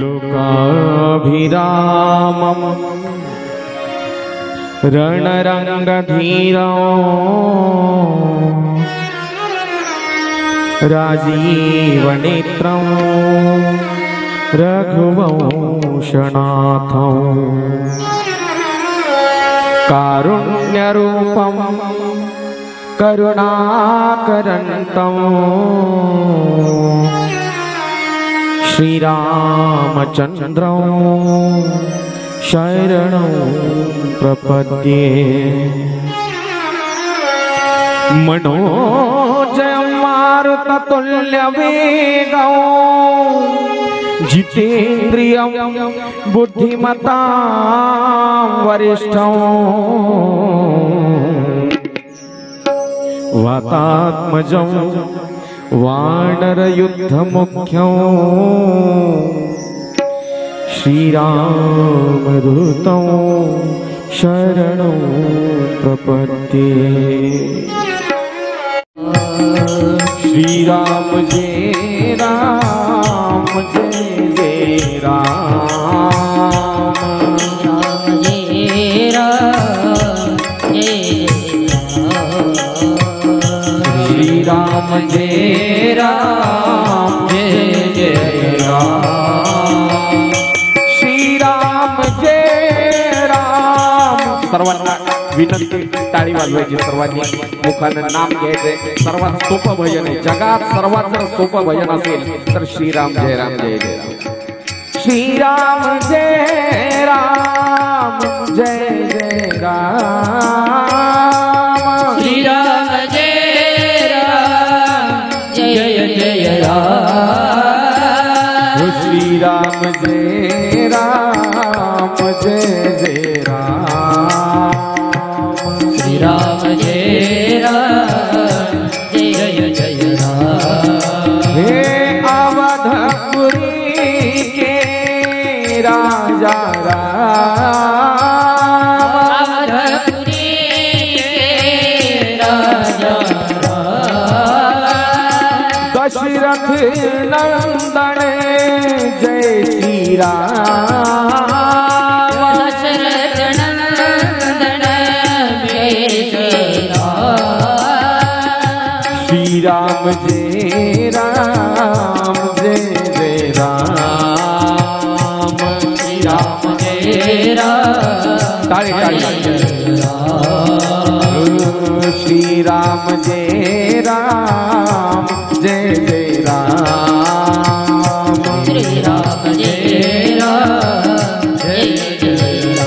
लोकाभिरामं रणरंगधीरं राजीवनेत्रं रघुवंशनाथं कारुण्यरूपं करुणाकरन्तं श्रीरामचन्द्रं शरणं प्रपद्ये। मनोजयं मारुततुल्यवेगं जितेन्द्रियं बुद्धिमतां वरिष्ठं वातात्मजं वानरयुद्धमुख्यं श्रीरामदूतं शरणं प्रपद्ये। श्रीराम जय राम जय जय राम, जय राम जय राम, श्रीराम जय राम जय जय राम, श्रीराम जय राम। सर्वांना विनंती, टाळी वाजवायची सर्वांनी, मुखानं नाम घ्यायचे। सर्वात सोपं भजन आहे जगात, सर्वात जर सोपं भजन असेल तर श्रीराम जय राम जय जय राम। श्रीराम जय राम जय जय राम, श्रीराम जय राम जय जय राम, श्रीराम जय राम जय जय राम, श्रीराम जय राम जय जय राम। हे अवधपुरी के राजा राम, अवधपुरी के राजा राम, दशरथ नंदन जय श्री राम, दशरथ नंदन जय जय राम, श्रीराम जय राम जय जय राम, श्रीराम जय राम ताली ताली, श्रीराम जय राम जय जय राम, श्रीराम जय राम जय जय राम।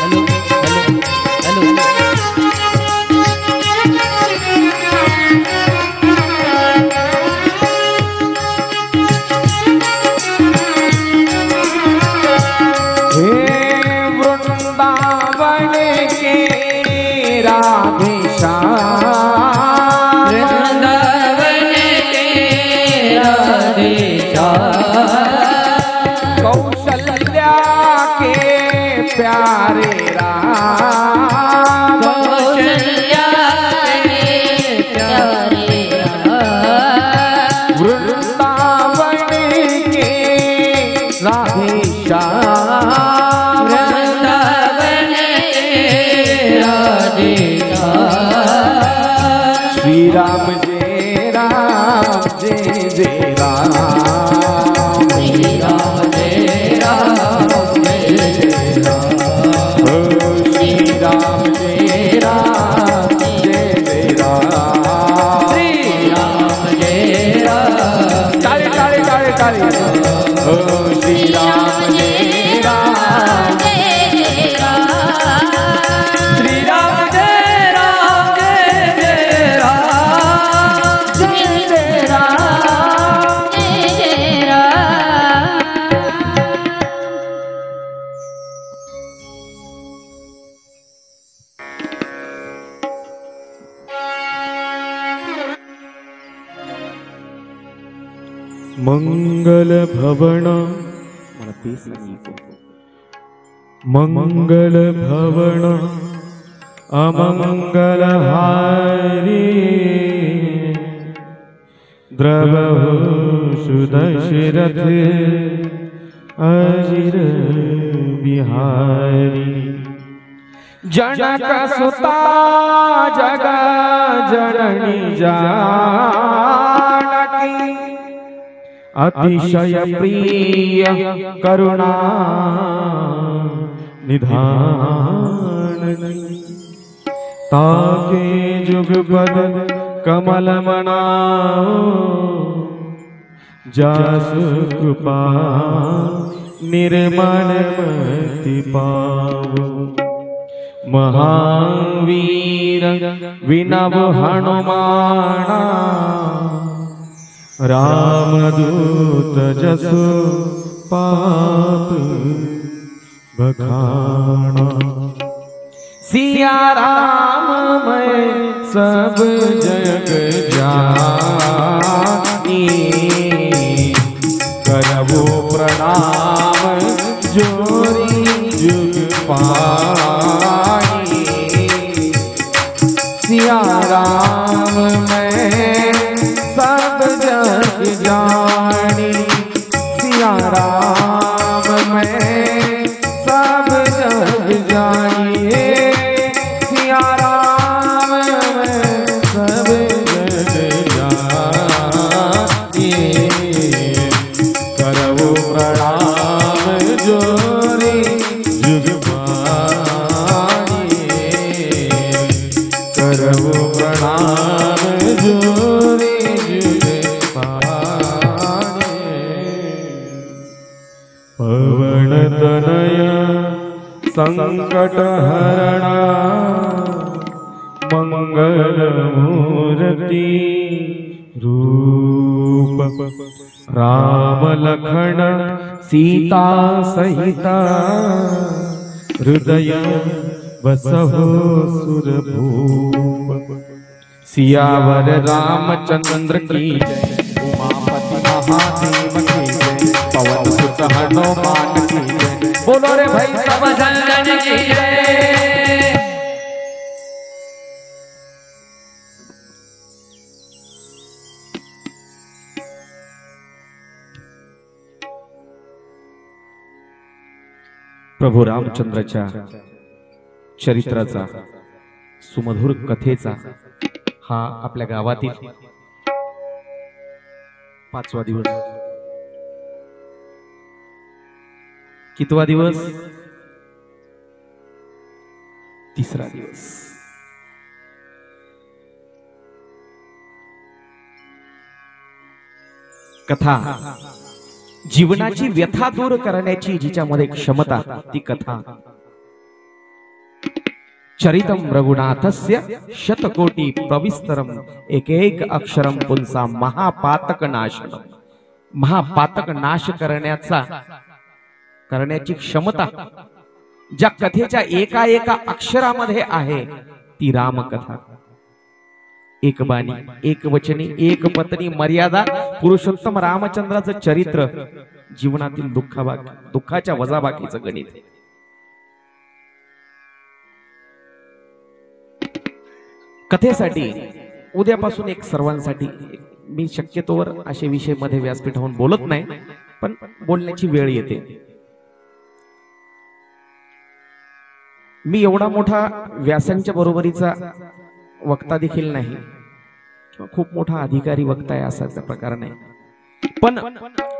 हेलो हेलो हेलो, हे वृंदावन के राधेश्याम, वृंदावन के राधेश्याम, कौशल्या के प्यारे राम, कौशल्या के प्यारे राम, वृंदावन के राधेश्याम, वृंदावन के राधेश्याम, श्रीराम जय राम जय जय राम, श्रीराम जय राम जय जय राम, श्रीराम जय राम जय जय राम, श्रीराम जय राम ताली ताली ताली ताली, श्रीराम जय राम, श्रीराम जय राम जय जय राम, जय जय राम। मंगल भवन, मला तेच सांगितलं, मंगल भवन अमंगलहारी द्रवहु सुदशरथ अजिर बिहारी जनक सुता जग जननी जानकी अतिशय प्रिय करुणा निधान ताके जुगपद कमल मनाओ जासु कृपा निर्मल मति पाओ महावीर विनव हनुमाना रामदूत जसु पाप बखाना सिया राम मैं सब जग जानी करबो प्रणाम जोरी जुग पानी सिया राम मैं सब जग जानी सिया राम मैं सब जग जानिए सिया राम मैं सब जग जानिए करबो प्रणाम जोरी जुग पानिए करबो प्रणाम जोरी जुग पानिए पवन तनया संकट हरणा मंगल मूर्ति रूप राम लखन सीता सहिता हृदय बसहो सुरभूप सियावर रामचंद्र की जय उमापति महादेव की जय पवन सुत हनुमान की जय बोलो रे भाई सब संगन की जय। प्रभू रामचंद्राच्या चरित्राचा सुमधुर कथेचा हा आपल्या गावातील 5वा दिवस कितवा दिवस 3रा दिवस कथा जीवनाची व्यथा दूर करण्याची जिच्यामध्ये क्षमता ती कथा चरितम रघुनाथस्य शतकोटी प्रविस्तरम एक अक्षरम पुंसा महापातक नाशनम महापातक नाश करण्याची क्षमता ज्या कथेच्या एका एका अक्षरामध्ये आहे ती रामकथा एक बाणी एक वचनी एक पत्नी मर्यादा पुरुषोत्तम रामचंद्राचं चरित्र जीवनातील दुःखाच्या वजाबाकीचं गणित कथेसाठी उद्यापासून एक सर्वांसाठी मी शक्यतोवर असे विषय मध्ये व्यासपीठावरून बोलत नाही पण बोलण्याची वेळ येते मी एवढा मोठा व्यासांच्या बरोबरीचा वक्ता देखील नाही किंवा खूप मोठा अधिकारी वक्ता आहे असा प्रकार नाही पण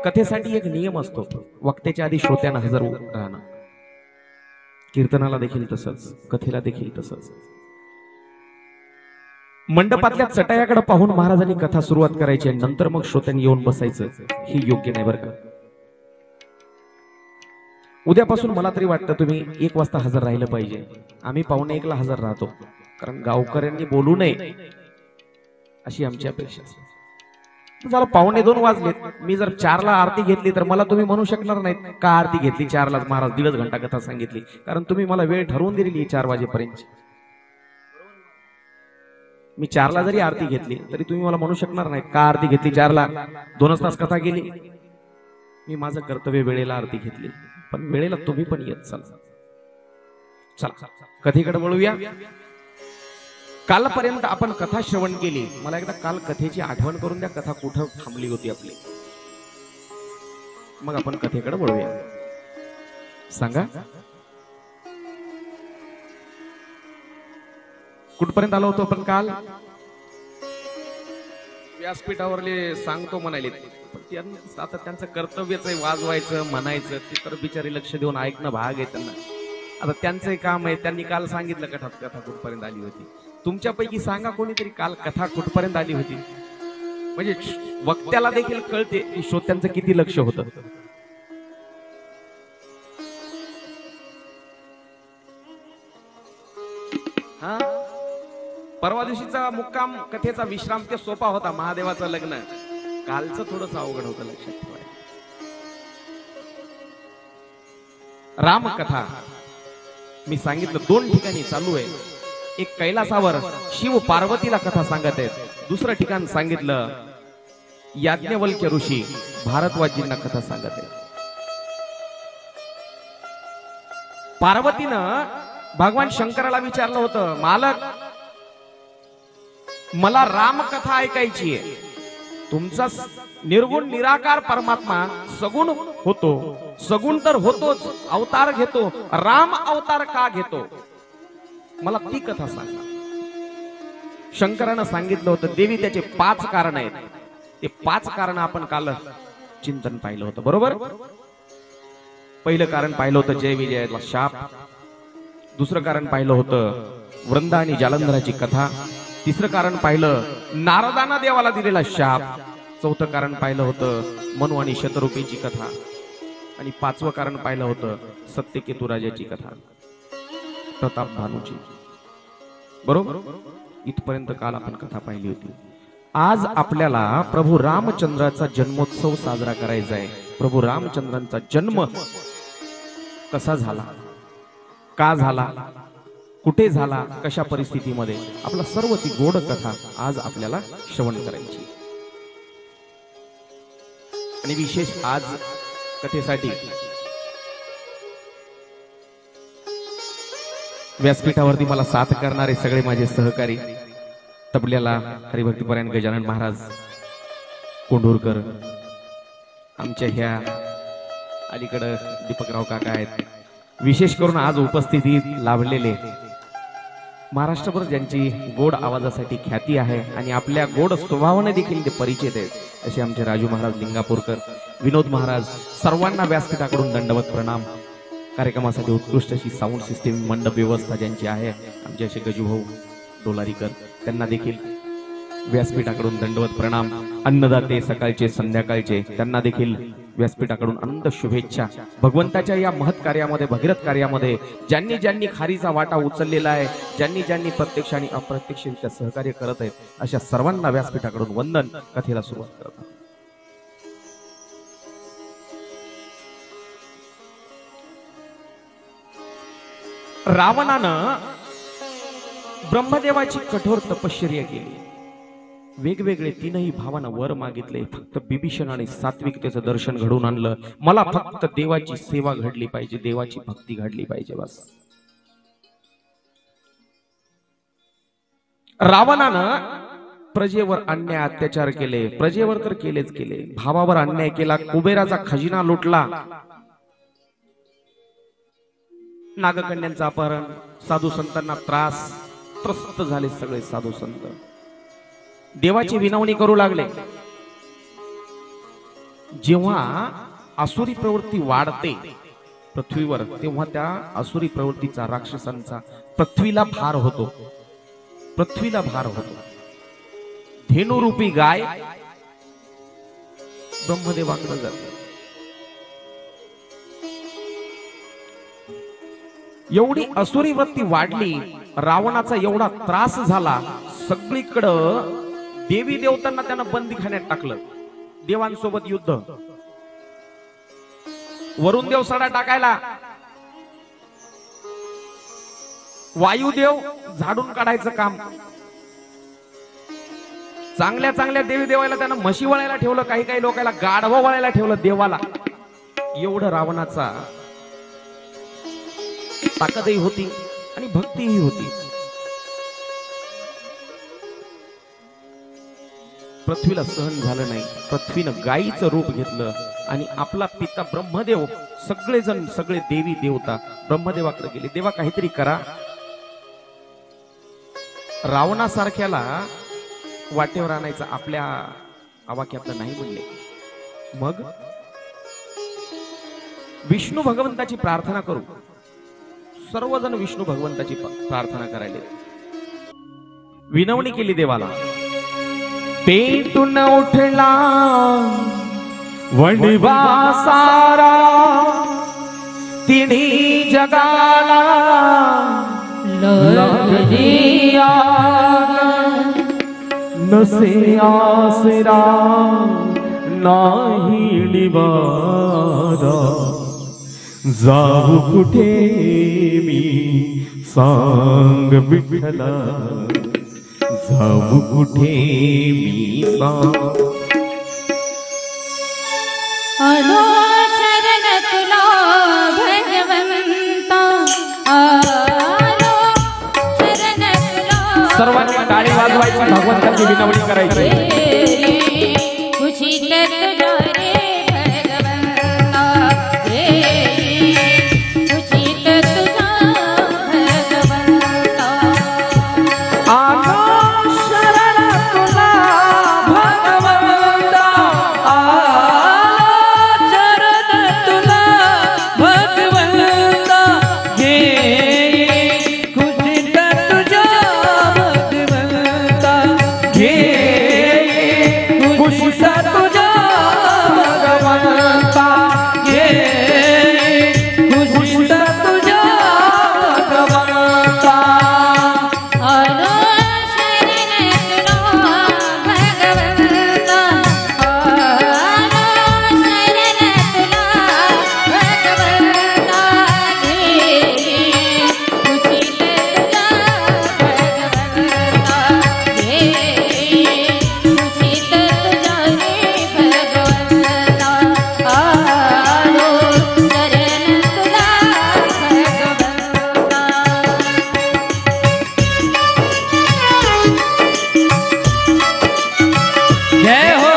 कथेसाठी एक नियम असतो वक्त्याच्या आधी श्रोत्यांना हजर राहणं कीर्तनाला देखील तसंच कथेला देखील तसंच मंडपातल्या चटयाकडे पाहून महाराजांनी कथा सुरुवात करायची आणि नंतर मग श्रोत्यांनी येऊन बसायचं हे योग्य नाही बरं का उद्यापासून मला तरी वाटतं तुम्ही 1 वाजता हजर राहिलं पाहिजे आम्ही 1:45ला हजर राहतो कारण गावकऱ्यांनी बोलू नये अशी आमची अपेक्षा असते जरा 1:45 वाजलेत मी जर 4ला आरती घेतली तर मला तुम्ही म्हणू शकणार नाहीत का आरती घेतली 4लाच महाराज 1.5 घंटा कथा सांगितली कारण तुम्ही मला वेळ ठरवून दिलेली 4 वाजेपर्यंत मी 4ला जरी आरती घेतली तरी तुम्ही मला म्हणू शकणार नाहीत का आरती घेतली 4ला 2 तास कथा गेली मी माझं कर्तव्य वेळेला आरती घेतली पण वेळेला तुम्ही पण येत चला कथेकडे वळूया कालपर्यंत आपण कथा श्रवण केली. मला एकदा काल कथेची आठवण करून द्या. कथा कुठं थांबली होती आपली, मग आपण कथेकडे वळूया. सांगा कुठपर्यंत आलो होतो आपण काल? व्यासपीठावरले सांगतो म्हणाले, पण आता त्यांचं कर्तव्यच आहे वाजवायचं म्हणायचं. ते तर बिचारी लक्ष देऊन ऐकणं भाग आहे त्यांना. आता त्यांचं काम आहे. त्यांनी काल सांगितलं कथा कुठपर्यंत आली होती. तुमच्यापैकी सांगा कोणीतरी काल कथा कुठपर्यंत आली होती, म्हणजे वक्त्याला देखील कळते की श्रोत्यांचं किती लक्ष होतं. हा, परवा दिवशीचा मुक्काम कथेचा विश्राम ते सोपा होता. महादेवाचं लग्न कालचं थोडंसं अवघड होतं, लक्षात ठेवायचं. रामकथा मी सांगितलं 2 ठिकाणी चालू आहे. एक कैलासावर शिव पार्वतीला कथा सांगत आहेत. दुसरं ठिकाण सांगितलं याज्ञवल्क्य ऋषी भारद्वाजींना कथा सांगत आहेत. पार्वतीनं भगवान शंकराला विचारलं होतं, मालक मला रामकथा ऐकायची आहे. तुमचा निर्गुण निराकार परमात्मा सगुण होतो, सगुण तर होतोच, अवतार घेतो. राम अवतार का घेतो, मला ती कथा सांगा. शंकरानं सांगितलं होतं देवी त्याचे 5 कारण आहेत. ते 5 कारण आपण काल चिंतन पाहिलं होतं, बरोबर. पहिलं कारण पाहिलं होतं जय विजयाचा शाप. दुसरं कारण पाहिलं होतं वृंदा आणि जालंधराची कथा. तिसरं कारण पाहिलं नारदाना देवाला दिलेला शाप. चौथं कारण पाहिलं होतं मनु आणि शतरूपीची कथा. आणि 5वं कारण पाहिलं होतं सत्यकेतू राजाची कथा, प्रताप भानूची, बरोबर. इथपर्यंत काल आपण कथा पाहिली होती. आज आपल्याला प्रभू रामचंद्राचा जन्मोत्सव साजरा करायचा आहे. प्रभू रामचंद्रांचा जन्म कसा झाला, का झाला, कुठे झाला, कशा परिस्थितीमध्ये, आपला सर्व ती गोड कथा आज आपल्याला श्रवण करायची. आणि विशेष आज कथेसाठी व्यासपीठावरती मला साथ करणारे सगळे माझे सहकारी, तबल्याला हरिभक्तीपरायण गजानन महाराज कोंढूरकर, आमच्या ह्या अलीकडं दीपकराव काका आहेत. विशेष करून आज उपस्थिती लाभलेले महाराष्ट्रभर ज्यांची गोड आवाजासाठी ख्याती आहे आणि आपल्या गोड स्वभावाने देखील ते परिचित आहेत, असे आमचे राजू महाराज लिंगापूरकर, विनोद महाराज, सर्वांना व्यासपीठाकडून दंडवत प्रणाम. कार्यक्रमासाठी उत्कृष्ट अशी साऊंड सिस्टीम मंडप व्यवस्था ज्यांची आहे, आमचे असे गजूभाऊ डोलारीकर, त्यांना देखील व्यासपीठाकडून दंडवत प्रणाम. अन्नदाते सकाळचे संध्याकाळचे, त्यांना देखील व्यासपीठाकडून अनंत शुभेच्छा. भगवंताच्या या महत् कार्यामध्ये, भगीरथ कार्यामध्ये ज्यांनी ज्यांनी खारीचा वाटा उचललेला आहे, ज्यांनी ज्यांनी प्रत्यक्ष आणि अप्रत्यक्षरित्या सहकार्य करत आहेत, अशा सर्वांना व्यासपीठाकडून वंदन. कथेला सुरुवात करतात. रावणानं ब्रह्मदेवाची कठोर तपश्चर्या केली. वेगवेगळे 3ही भावांना वर मागितले. फक्त बिभीषण आणि सात्विकतेचं दर्शन घडून आणलं. मला फक्त देवाची सेवा घडली पाहिजे, देवाची भक्ती घडली पाहिजे, बस. रावणानं प्रजेवर अन्याय अत्याचार केले. प्रजेवर तर केलेच केले, भावावर अन्याय केला. कुबेराचा खजिना लुटला. नागकन्यांचं अपहरण, साधू संतांना त्रास, त्रस्त झाले सगळे साधू संत. देवाची विनवणी करू लागले. जेव्हा आसुरी प्रवृत्ती वाढते पृथ्वीवर, तेव्हा त्या आसुरी प्रवृत्तीचा, राक्षसांचा पृथ्वीला भार होतो, पृथ्वीला भार होतो. धेनुरूपी गाय ब्रह्मदेवाकडे जाते. एवढी असुरी वृत्ती वाढली, रावणाचा एवढा त्रास झाला, सगळीकडं देवी देवतांना त्यानं बंदीखान्यात टाकलं. देवांसोबत युद्ध, वरुण देव सडा टाकायला, वायुदेव झाडून काढायचं काम. चांगल्या चांगल्या देवी देवाला त्यानं म्हशी वळायला ठेवलं, काही काही लोकांना गाढवं वळायला ठेवलं देवाला. एवढं रावणाचा ताकदही होती आणि भक्तीही होती. पृथ्वीला सहन झालं नाही. पृथ्वीनं गायीचं रूप घेतलं आणि आपला पिता ब्रह्मदेव सगळेजण सगळे देवी देवता ब्रह्मदेवाकडे गेले. देवा काहीतरी करा. रावणासारख्याला वाटेवर आणायचं आपल्या आवाक्यातलं नाही म्हणले. मग विष्णू भगवंताची प्रार्थना करू. सर्वजण विष्णू भगवंताची प्रार्थना करायला विनवणी केली देवाला. पेटून उठला वणवा सारा तिन्ही जगाला लागली आग नसे आसरा नाही निवारा जाऊ कुठे मी सांग विठ्ठला जाऊ कुठे मी सांग. आलो शरण तुला भगवंता आलो शरण तुला. सर्वांनी टाळी वाजवायची भगवंताची विनवणी करायची. खुशी तुझ्या रे भगवंता खुशी तुझ्या भगवंता. आलो शरण तुला भगवंता आलो शरण तुला भगवंता खुशी तुझ्या भगवंता खुशीचा तुझ्या भगवंता खुशीचा तुझ्या भगवंता. आलो शरण तुला भगवंता आलो शरण तुला भगवंता खुशी तुझ्या भगवंता खुशी तुझ्या रे भगवंता आलो शरण तुला भगवंता. जय हो.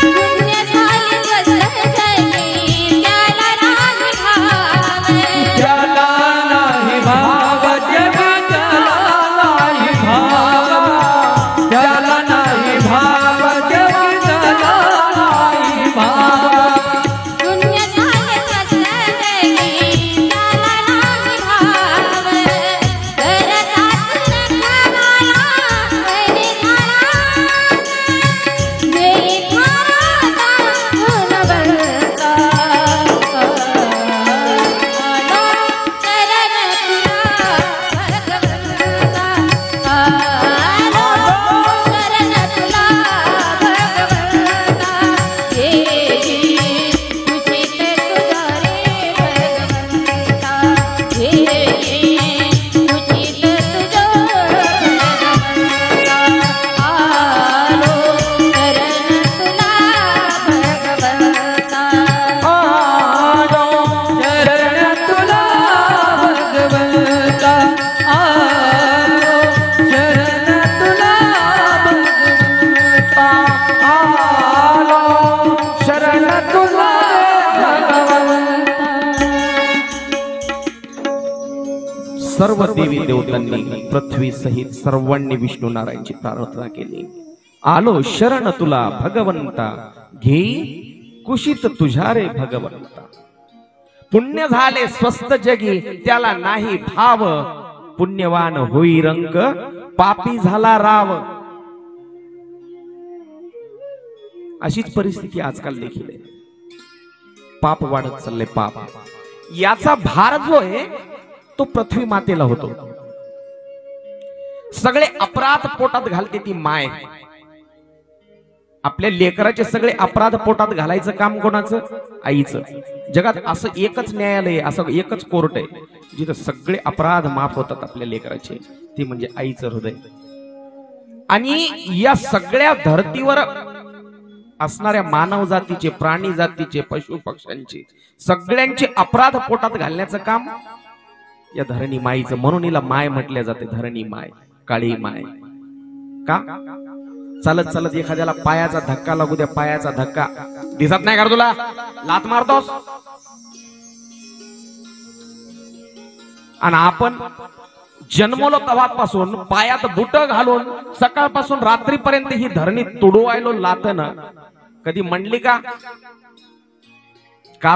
पुण्य झाले स्वस्त झाले त्याला राग भाव त्याला नाही भाव जग त्याला नाही भाव त्याला नाही भाव जग त्याला नाही भाव. पुण्य झाले स्वस्त झाले त्याला राग भाव करतात नखावाला हरी धारा देई धारा गुणवंता. आलो शरण तुला भगवंता आलो शरण तुला भगवंता आलो शरण तुला भगवंता आलो शरण तुला भगवंता. सर्व देवी देवतांनी पृथ्वी सहित सर्वांनी विष्णू नारायणची प्रार्थना केली. आलो शरण तुला भगवंता घेई कुशीत तुझ्या रे भगवंता. पुण्य झाले स्वस्त जगी त्याला नाही भाव पुण्यवान होई रंक पापी झाला राव. अशीच परिस्थिती आजकाल देखील आहे. पाप वाढत चालले. पाप याचा भार जो आहे तो पृथ्वी मातेला होतो. सगळे अपराध पोटात घालते ती माय. आपल्या लेकराचे सगळे अपराध पोटात घालायचं काम कोणाचं? आईचं. जगात असं एकच न्यायालय असं एकच कोर्ट आहे जिथं सगळे अपराध माफ होतात आपल्या लेकराचे. ते म्हणजे आईचं हृदय. आणि या सगळ्या धर्तीवर असणाऱ्या मानव जातीचे प्राणी जातीचे पशु पक्ष्यांचे सगळ्यांचे अपराध पोटात घालण्याचं काम या धरणी माईचं, म्हणून हिला माय म्हटल्या जाते, धरणी माय, काळी माय. का? चालत चालत एखाद्याला पायाचा धक्का लागू द्या, पायाचा धक्का दिसत नाही का तुला? लात मारतोस. आणि आपण जन्मलो तवापासून पायात बुट घालून सकाळपासून रात्रीपर्यंत ही धरणी तुडवायलो लातन, कधी म्हणली का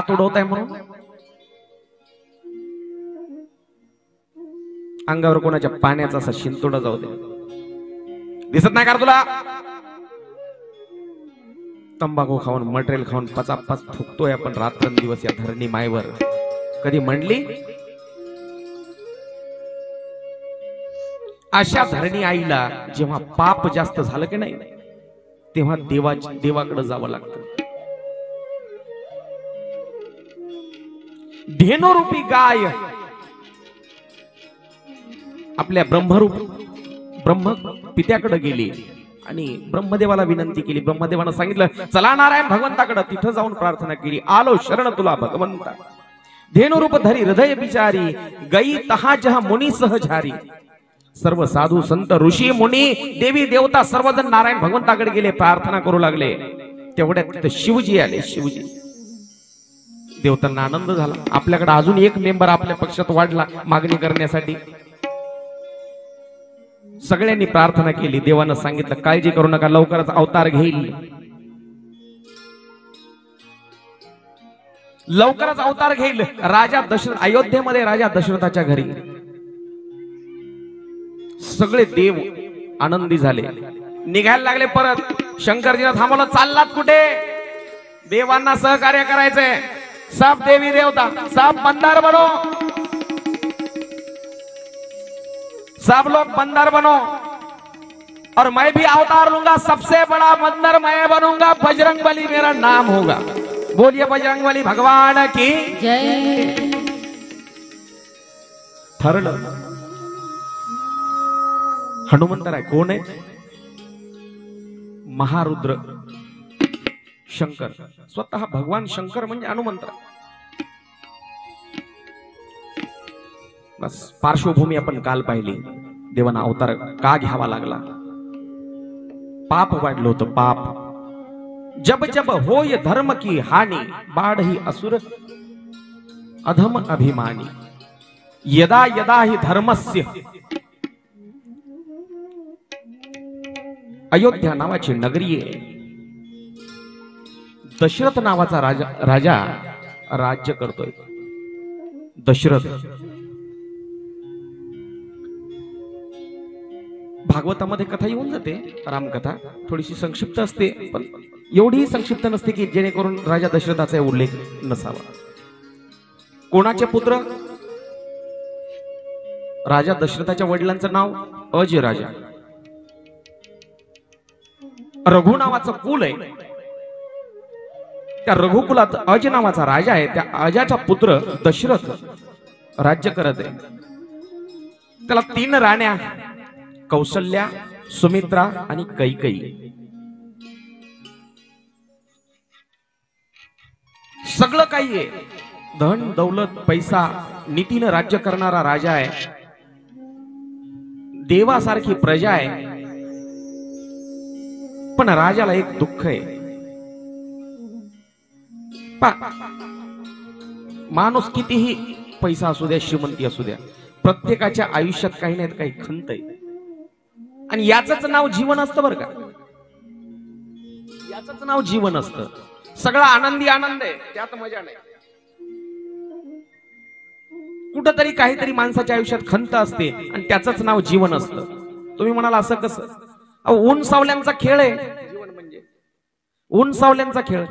तुडवताय म्हणून? अंगावर कोणाच्या पाण्याचा असा शिंतोडा जाऊ दे, दिसत नाही का तुला? तंबाखू खाऊन मटेरियल खाऊन पचापच थुकतोय आपण रात्रंदिवस या धरणी मायवर, कधी म्हणली? अशा धरणी आईला जेव्हा पाप जास्त झालं की नाही, तेव्हा देवाकडे जावं लागतं. धेनुरूपी गाय आपल्या ब्रह्म पित्याकडे गेली आणि ब्रह्मदेवाला विनंती केली. ब्रह्मदेवानं सांगितलं, चला नारायण भगवंताकडे. तिथं जाऊन प्रार्थना केली, आलो शरण तुला भगवंता. धेनुरूप धरी हृदय बिचारी, गई तहा जहा मुनी सहजारी. सर्व साधू संत ऋषी मुनी देवी देवता सर्वजण नारायण भगवंताकडे गेले, प्रार्थना करू लागले. तेवढ्यात तिथे शिवजी आले. शिवजी देवतांना आनंद झाला, आपल्याकडे अजून एक मेंबर आपल्या पक्षात वाढला मागणी करण्यासाठी. सगळ्यांनी प्रार्थना केली. देवानं सांगितलं, काळजी करू नका, लवकरच अवतार घेईल, लवकरच अवतार घेईल. राजा दशरथ, अयोध्येमध्ये राजा दशरथाच्या घरी सगळे देव आनंदी झाले, निघायला लागले. परत शंकरजीने थांबवलं, चाललात कुठे? देवांना सहकार्य करायचंय. सब देवी देवता, सब बंदर बनो, सब लोग बंदर बनो, और मैं भी अवतार लूंगा, सबसे बड़ा बंदर मैं बनूंगा, बजरंगबली मेरा नाम होगा. बोलिए बजरंगबली भगवान की जय. ठरलं. हनुमंतराय कोण आहे? महारुद्र शंकर, स्वतः भगवान शंकर म्हणजे हनुमंतराय. बस पार्श्वभूमी आपण काल पाहिली. देवाना अवतार का घ्यावा लागला? पाप वाढलं होतं, पाप. जब जब होय धर्म की हानी, बाढ़ ही असुर अधम अभिमानी. यदा यदा ही धर्मस्य. अयोध्या नावाची नगरी आहे. दशरथ नावाचा राजा राज्य करतोय. दशरथ भागवतामध्ये कथा येऊन जाते, रामकथा थोडीशी संक्षिप्त असते, पण एवढीही संक्षिप्त नसते की जेणेकरून राजा दशरथाचा उल्लेख नसावा. कोणाचे पुत्र? राजा दशरथाच्या वडिलांचं नाव अज राजा. रघु नावाचं कुल आहे. त्या रघुकुलात अज नावाचा राजा आहे. त्या अजाचा पुत्र दशरथ राज्य करत आहे. त्याला 3 राण्या, कौशल्या, सुमित्रा आणि कैकेयी. सगळं काही आहे, धन दौलत पैसा, नीतीनं राज्य करणारा राजा आहे. देवासारखी प्रजा आहे. पण राजाला एक दुःख आहे. माणूस कितीही पैसा असू द्या, श्रीमंती असू द्या, प्रत्येकाच्या आयुष्यात काही नाही काही खंत आहे. आणि याचंच नाव जीवन असतं बरं का. याचंच नाव जीवन असतं. सगळा आनंदी आनंद आहे, त्यात मजा नाही. कुठंतरी काहीतरी माणसाच्या आयुष्यात खंत असते आणि त्याचंच नाव जीवन असतं. तुम्ही म्हणाल असं कसं? ऊन सावल्यांचा खेळ आहे जीवन म्हणजे. ऊन सावल्यांचा खेळ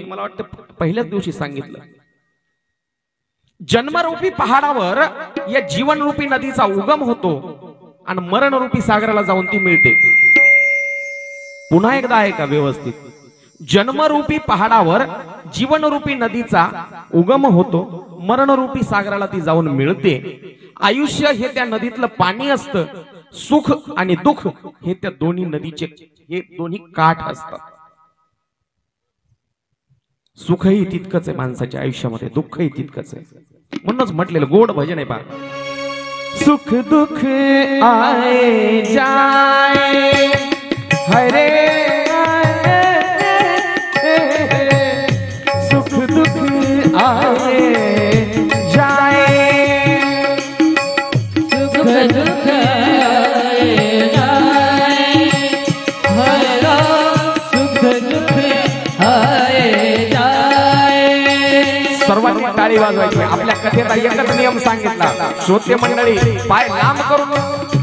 मला वाटतं पहिल्याच दिवशी सांगितलं. जन्मरूपी पहाडावर या जीवनरूपी नदीचा उगम होतो आणि मरणरूपी सागराला जाऊन ती मिळते. पुन्हा एकदा आहे का व्यवस्थित? जन्मरूपी पहाडावर जीवनरूपी नदीचा उगम होतो, मरणरूपी सागराला ती जाऊन मिळते. आयुष्य हे त्या नदीतलं पाणी असतं. सुख आणि दुःख हे त्या दोन्ही नदीचे हे दोन्ही काठ असतात. सुखही तितकंच आहे माणसाच्या आयुष्यामध्ये, दुःखही तितकंच आहे. म्हणूनच म्हटलेलं गोड भजन आहे पहा. सुख दुख आए जाए हरे सुख दुख आए जाए सुख दुख आए जाए हरा सुख दुख आए जाए. सर्वांनी टाळी वाजवायची. आपल्या कथेचा एकच नियम सांगितला. श्रोते मंडळी पाय लांब करून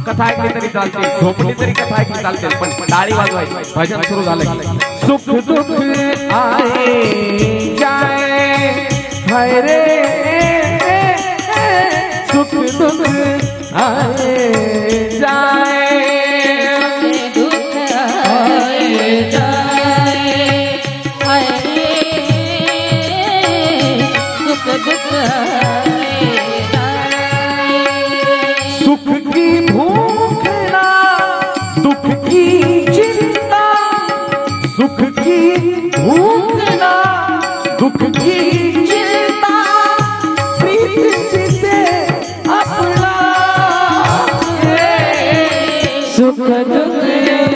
कथा ऐकली तरी चालते, झोपली तरी कथा ऐकली चालते, पण टाळी वाजवायची. भजन सुरू झालं की सुख दुख आए जाए हाय रे सुख दुख आए जाए दुख आए जाए हरे सुख दुख आए जाए. सुख की भूख ना दुख की चिंता सुख की भूख ना दुख की चिंता प्रीत जिसे अपना सुख दुख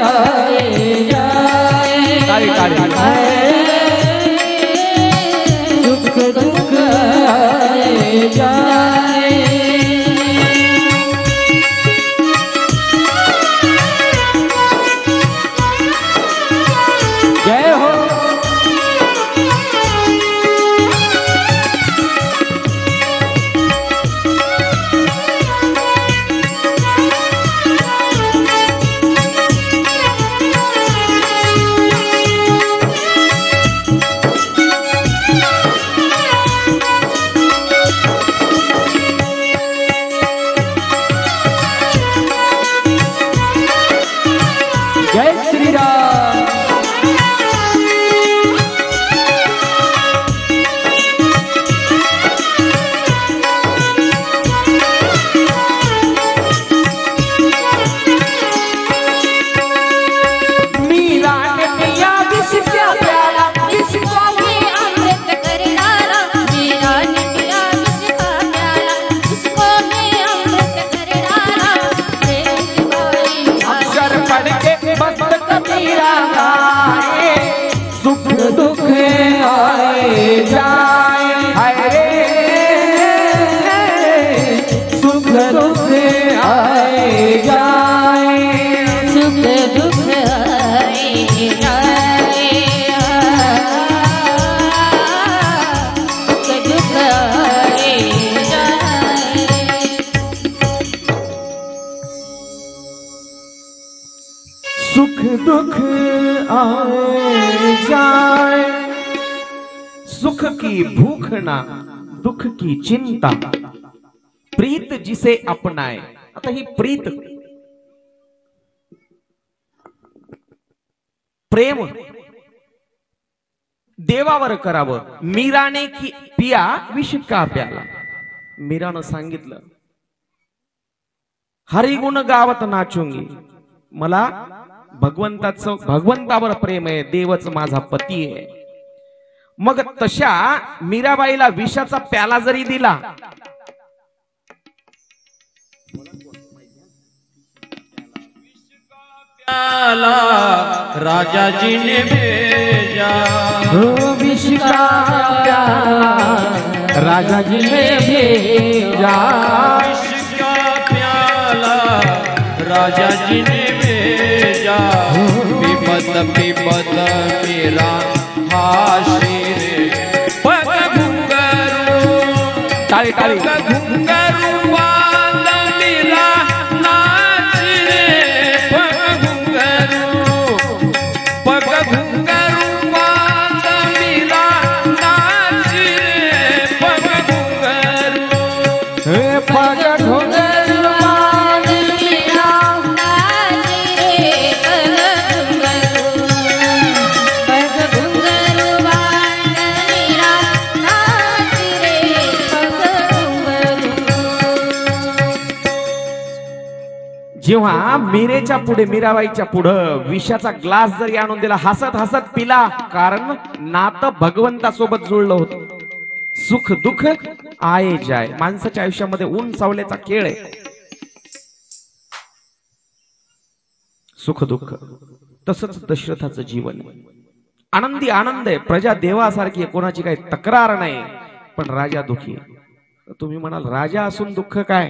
आए जाए ताली ताली सुख दुख आए जाए. जय हो. जय श्री राम. मीरा ने पिया विष क्या प्याला विष विश्वा में अमृत कर डाला मेरा ने पिया विष का प्याला विश्वा में अमृत कर डाला तेरी बाई अक्षर पढ़ के बस कबीरा गाए सुख दुख आए जाए हाय रे सुख दुख आए जाए सुख दुख आए जाए सुख दुख आए जाए सुख दुख आए जाए. सुख की भूख ना दुख की चिंता प्रीत जिसे अपनाए. आता ही प्रीत प्रेम देवावर करावं. मीराने की पिया विष का प्याला. मीरानं सांगितलं हरिगुण गावत नाचुंगी. मला भगवंतावर प्रेम आहे, देवच माझा पती आहे. मग तशा मीराबाईला विषाचा प्याला जरी दिला प्याला राजा जी ने भेजा विष का प्याला राजा जी ने भेजा विष का प्याला राजा जी ने भेजा विपद विपद मेरा हाशिर पग घुंघरू टाळी टाळी पग घुंघरू बांध मेरा नाच रे पग घुंघरू बांध मेरा नाच रे पग घुंघरू हे पग ढोंगर बांध मेरा नाच रे पग घुंघरू बांध मेरा नाच रे पग घुंघरू. जेव्हा मीरेच्या पुढे मीराबाईच्या पुढं विषाचा ग्लास जरी आणून दिला हसत हसत पिला. कारण नातं भगवंतासोबत जुळलं होतं. सुख दुःख आये जाय. माणसाच्या आयुष्यामध्ये ऊन सावल्याचा खेळ आहे. सुख दुःख तसंच दशरथाचं जीवन आहे. आनंदी आनंद आहे, प्रजा देवासारखी आहे, कोणाची काही तक्रार नाही, पण राजा दुखी आहे. तुम्ही म्हणाल राजा असून दुःख काय?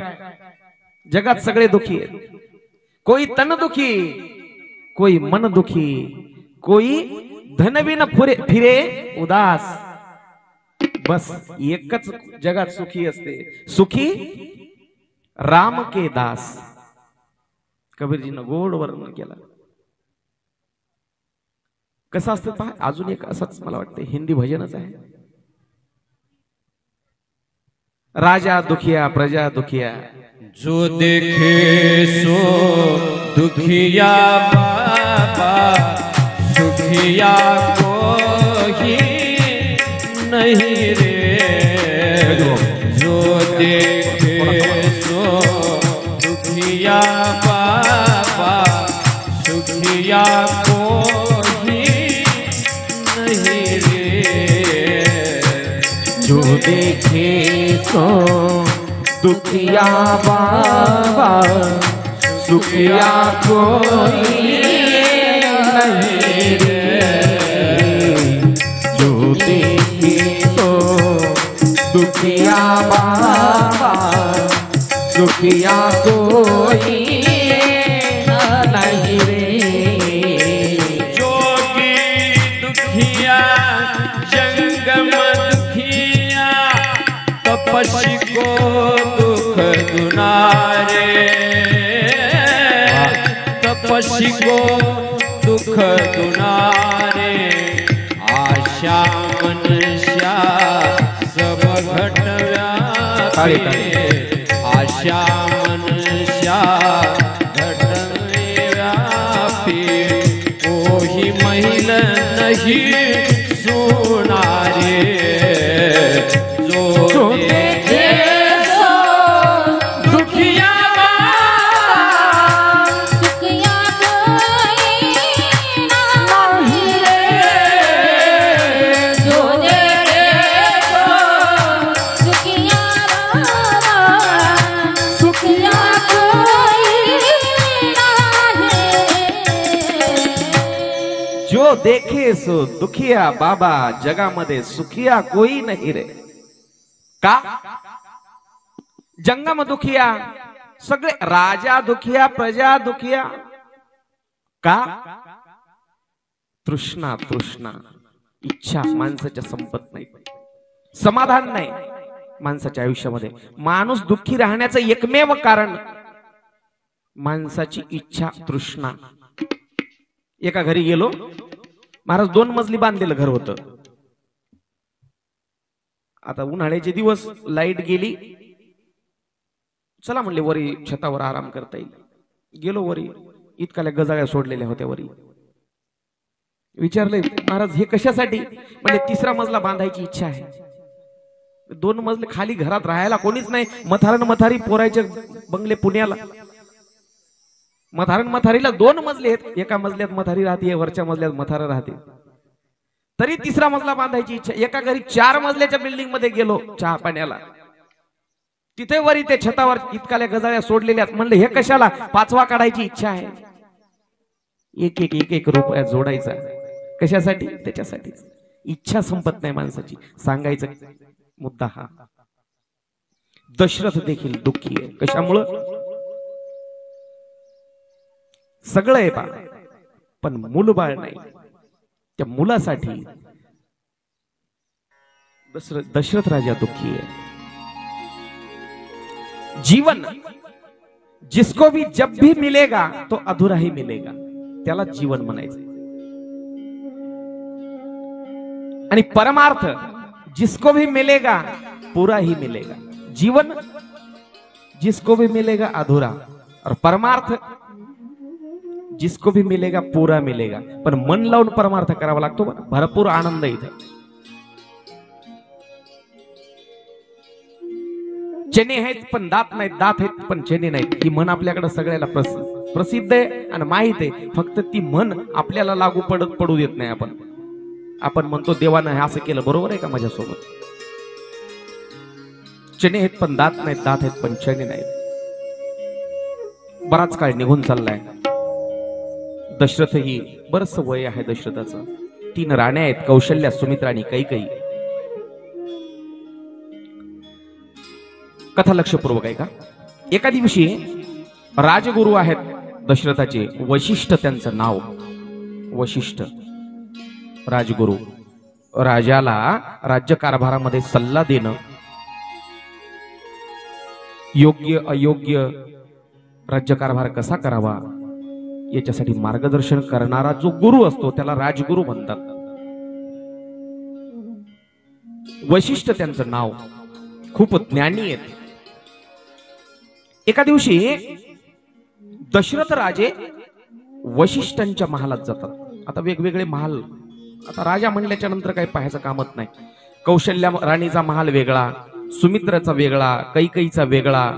जगात सगळे दुखी आहेत. कोई तन दुखी, कोई मन दुखी, कोई धनविन फिरे उदास. बस एकच जगात सुखी असते, सुखी राम के दास. कबीरजीनं गोड वर्णन केलं. कसं असतं पहा, अजून एक असंच मला वाटतं हिंदी भजनच आहे. राजा दुखिया प्रजा दुखिया, जो देखे सो दुखिया बाबा, सुखिया कोई नहीं रे. जो देखे सो दुखिया बाबा, सुखिया कोई नहीं रे. जो देखे सो दुखिया बाबा, सुखिया कोई नहीं रे. जो देखे सो दुखिया बाबा, सुखिया कोई नहीं रे. जोगी दुखिया जंगम दुखिया, तपस्वी को दुख दुनारे. तपस्वी को दुख दुनारे. आशा मनुष्या सब घट व्यापी. आशा मनुष्या घट व्यापी. कोई महिल नहीं सुनारे. जो देखे सो दुखिया सुखिया कोई नहीं रे. जो देखे सो सुखिया बाबा, सुखिया कोई नहीं. जो देखे सो दुखिया बाबा, जगामध्ये सुखिया कोई नाही रे. का? जंगम दुखिया, सगळे राजा दुखिया प्रजा दुखिया. का? तृष्णा तृष्णा, इच्छा माणसाच्या संपत नाही, समाधान नाही माणसाच्या आयुष्यामध्ये. माणूस दुःखी राहण्याचं एकमेव कारण माणसाची इच्छा तृष्णा. एका घरी गेलो, महाराज 2 मजली बांधलेलं घर होतं. आता उन्हाळ्याचे दिवस, लाईट गेली. चला म्हणले वरी छतावर आराम करता येईल. गेलो वरी, इतकाल्या गजाळ्या सोडलेल्या होत्या वरी. विचारले महाराज हे कशासाठी? म्हणजे 3रा मजला बांधायची इच्छा आहे. 2 मजले खाली घरात राहायला कोणीच नाही. मथारण मथारी पोरायचे बंगले पुण्याला. मथारण मथारीला 2 मजले आहेत. एका मजल्यात मथारी राहते, वरच्या मजल्यात मथार राहते. तरी 3रा मजला बांधायची इच्छा. एका घरी 4 मजल्याच्या बिल्डिंग मध्ये गेलो चहा पाण्याला. तिथे वरी ते छतावर इतकाल्या गजाळ्या सोडलेल्या. म्हणलं हे कशाला? 5वा काढायची इच्छा आहे. एक रुपया जोडायचा. कशासाठी? त्याच्यासाठी. इच्छा संपत नाही माणसाची. सांगायचं मुद्दा हा. दशरथ देखील दुःखी आहे. कशामुळं? सगळं आहे पा, पण मूलबाळ नाही. त्या मुलासाठी दशरथ राजा दुःखी है। जीवन जिसको भी जब भी मिलेगा तो अधूरा ही मिलेगा, त्याला जीवन म्हणायचं। आणि परमार्थ जिसको भी मिलेगा पूरा ही मिलेगा। जीवन जिसको भी मिलेगा अधूरा, और परमार्थ जिसको भी मिलेगा पूरा मिलेगा। पण मन लावून परमार्थ करावा लागतो, भरपूर आनंद इथे। चेने आहेत पण दात नाहीत, दात आहेत पण चेने नाहीत। ही मन आपल्याकडे सगळ्याला प्रसिद्ध आहे आणि माहित आहे, फक्त ती मन आपल्याला लागू पडू देत नाही। आपण म्हणतो देवानं हे असं केलं, बरोबर आहे का माझ्यासोबत? चणे आहेत पण दात नाहीत, दात आहेत पण चणे नाहीत. बराच काळ निघून चाललाय. दशरथही बरच वय आहे दशरथाचं. 3 राण्या आहेत, कौशल्या, सुमित्रा आणि कैकेयी. कथा लक्षपूर्वक आहे का. एका दिवशी राजगुरु आहेत दशरथाचे, वशिष्ठ त्यांचं नाव. वशिष्ठ राजगुरु राजाला राज्यकारभारामध्ये सल्ला देणं, योग्य अयोग्य राज्यकारभार कसा करावा याच्यासाठी मार्गदर्शन करणारा जो गुरु असतो त्याला राजगुरु म्हणतात. वशिष्ठ त्यांचं नाव, खूप ज्ञानी आहेत. एका दिवशी दशरथ राजे वशिष्ठांच्या महालात जातात. आता वेगवेगळे महाल, आता राजा म्हणल्याच्या नंतर काही पाहायचं कामच नाही. कौशल्या राणीचा महाल वेगळा, सुमित्राचा वेगळा, कैकेयीचा वेगळा,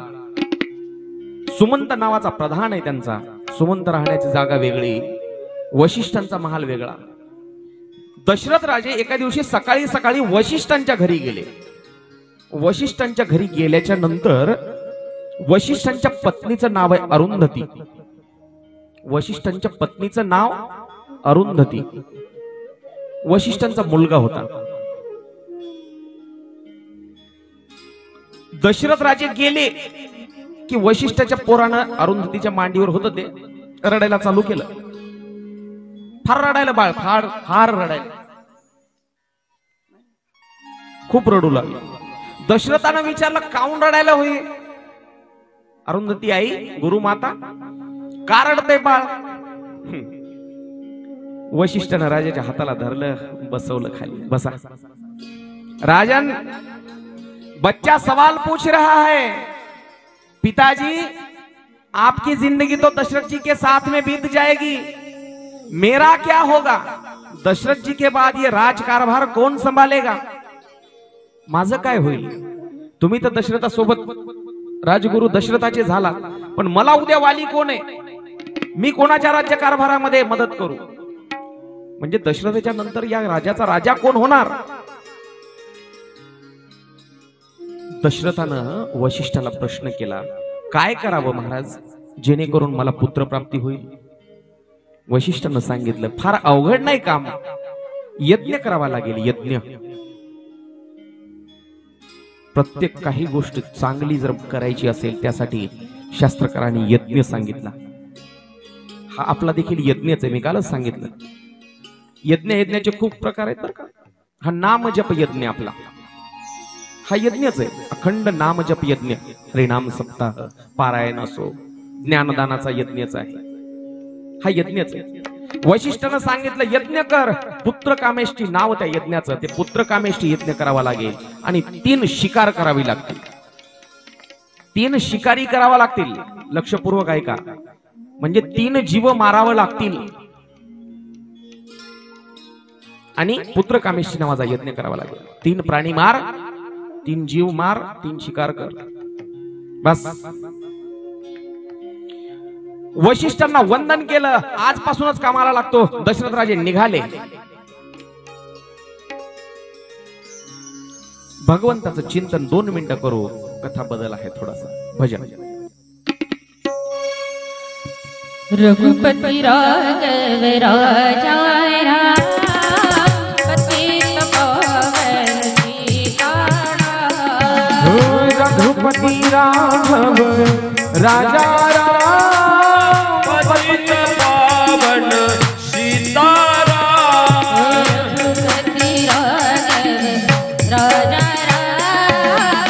सुमंत नावाचा प्रधान आहे त्यांचा, सुमंत राहण्याची जागा वेगळी, वशिष्ठांचा महाल वेगळा. दशरथ राजे एका दिवशी सकाळी सकाळी वशिष्ठांच्या घरी गेले. वशिष्ठांच्या घरी गेल्याच्या नंतर वशिष्ठांच्या पत्नीचं नाव आहे अरुंधती. वशिष्ठांच्या पत्नीचं नाव अरुंधती. वशिष्ठांचा मुलगा होता. दशरथ राजे गेले की वशिष्ठाच्या पोरानं अरुंधतीच्या मांडीवर होतं ते रडायला चालू केलं. फार रडायला बाळ, फार फार रडायला, खूप रडू लागलं. दशरथानं विचारलं, काऊन रडायला होई? अरुंधती आई, गुरुमाता, का रडते बाळ? वशिष्ठानं राजाच्या हाताला धरलं, बसवलं खाली. बसा राजन, बच्चा सवाल पूछ रहा है. पिताजी, आपकी जिंदगी तो दशरथ जी के साथ में बीत जाएगी, मेरा क्या होगा? दशरथ जी के बाद ये राजकारभार कौन संभालेगा? माझं काय होईल? तुम्ही तर दशरथासोबत राजगुरु दशरथाचे झाला, पण मला उद्या वाली कोण आहे? मी कोणाच्या राज्यकारभारामध्ये मदत करू? म्हणजे दशरथाच्या नंतर या राजाचा राजा कोण होणार? दशरथानं वशिष्ठाला प्रश्न केला, काय करावं महाराज जेणेकरून मला पुत्रप्राप्ती होईल? वशिष्ठानं सांगितलं, फार अवघड नाही काम, यज्ञ करावा लागेल. यज्ञ, प्रत्येक काही गोष्ट चांगली जर करायची असेल त्यासाठी शास्त्रकारांनी यज्ञ सांगितला. हा आपला देखील यज्ञच आहे, मी कालच सांगितलं. यज्ञाचे खूप प्रकार आहेत बरं का. हा नाम जप यज्ञ आपला हा यज्ञच आहे. अखंड नाम जप यज्ञ, हरिनाम सप्ताह, पारायण असो, ज्ञानदानाचा यज्ञच आहे. हा यज्ञच आहे. वशिष्ठानं सांगितलं, यज्ञ कर. पुत्र कामेष्टी नाव त्या यज्ञाचं. ते पुत्र कामेष्टी यज्ञ करावा लागेल आणि 3 शिकार करावी लागतील. 3 शिकारी करावा लागतील. लक्षपूर्वक ऐका, म्हणजे 3 जीव मारावं लागतील आणि पुत्र कामेष्टी नावाचा यज्ञ करावा लागेल. 3 प्राणी मार, 3 जीव मार, 3 शिकार कर. बस. वशिष्ठांना वंदन केलं, आजपासूनच कामाला लागतो. दशरथ राजे निघाले. भगवंताचं चिंतन 2 मिनिटं करू. कथा बदल आहे थोडासा. भजन. रघुपति राघव राजा राम, पतित पावन सीताराम. रघुपति राघव राजा राम, पतित पावन सीताराम. रघुपति राघव राजा राम,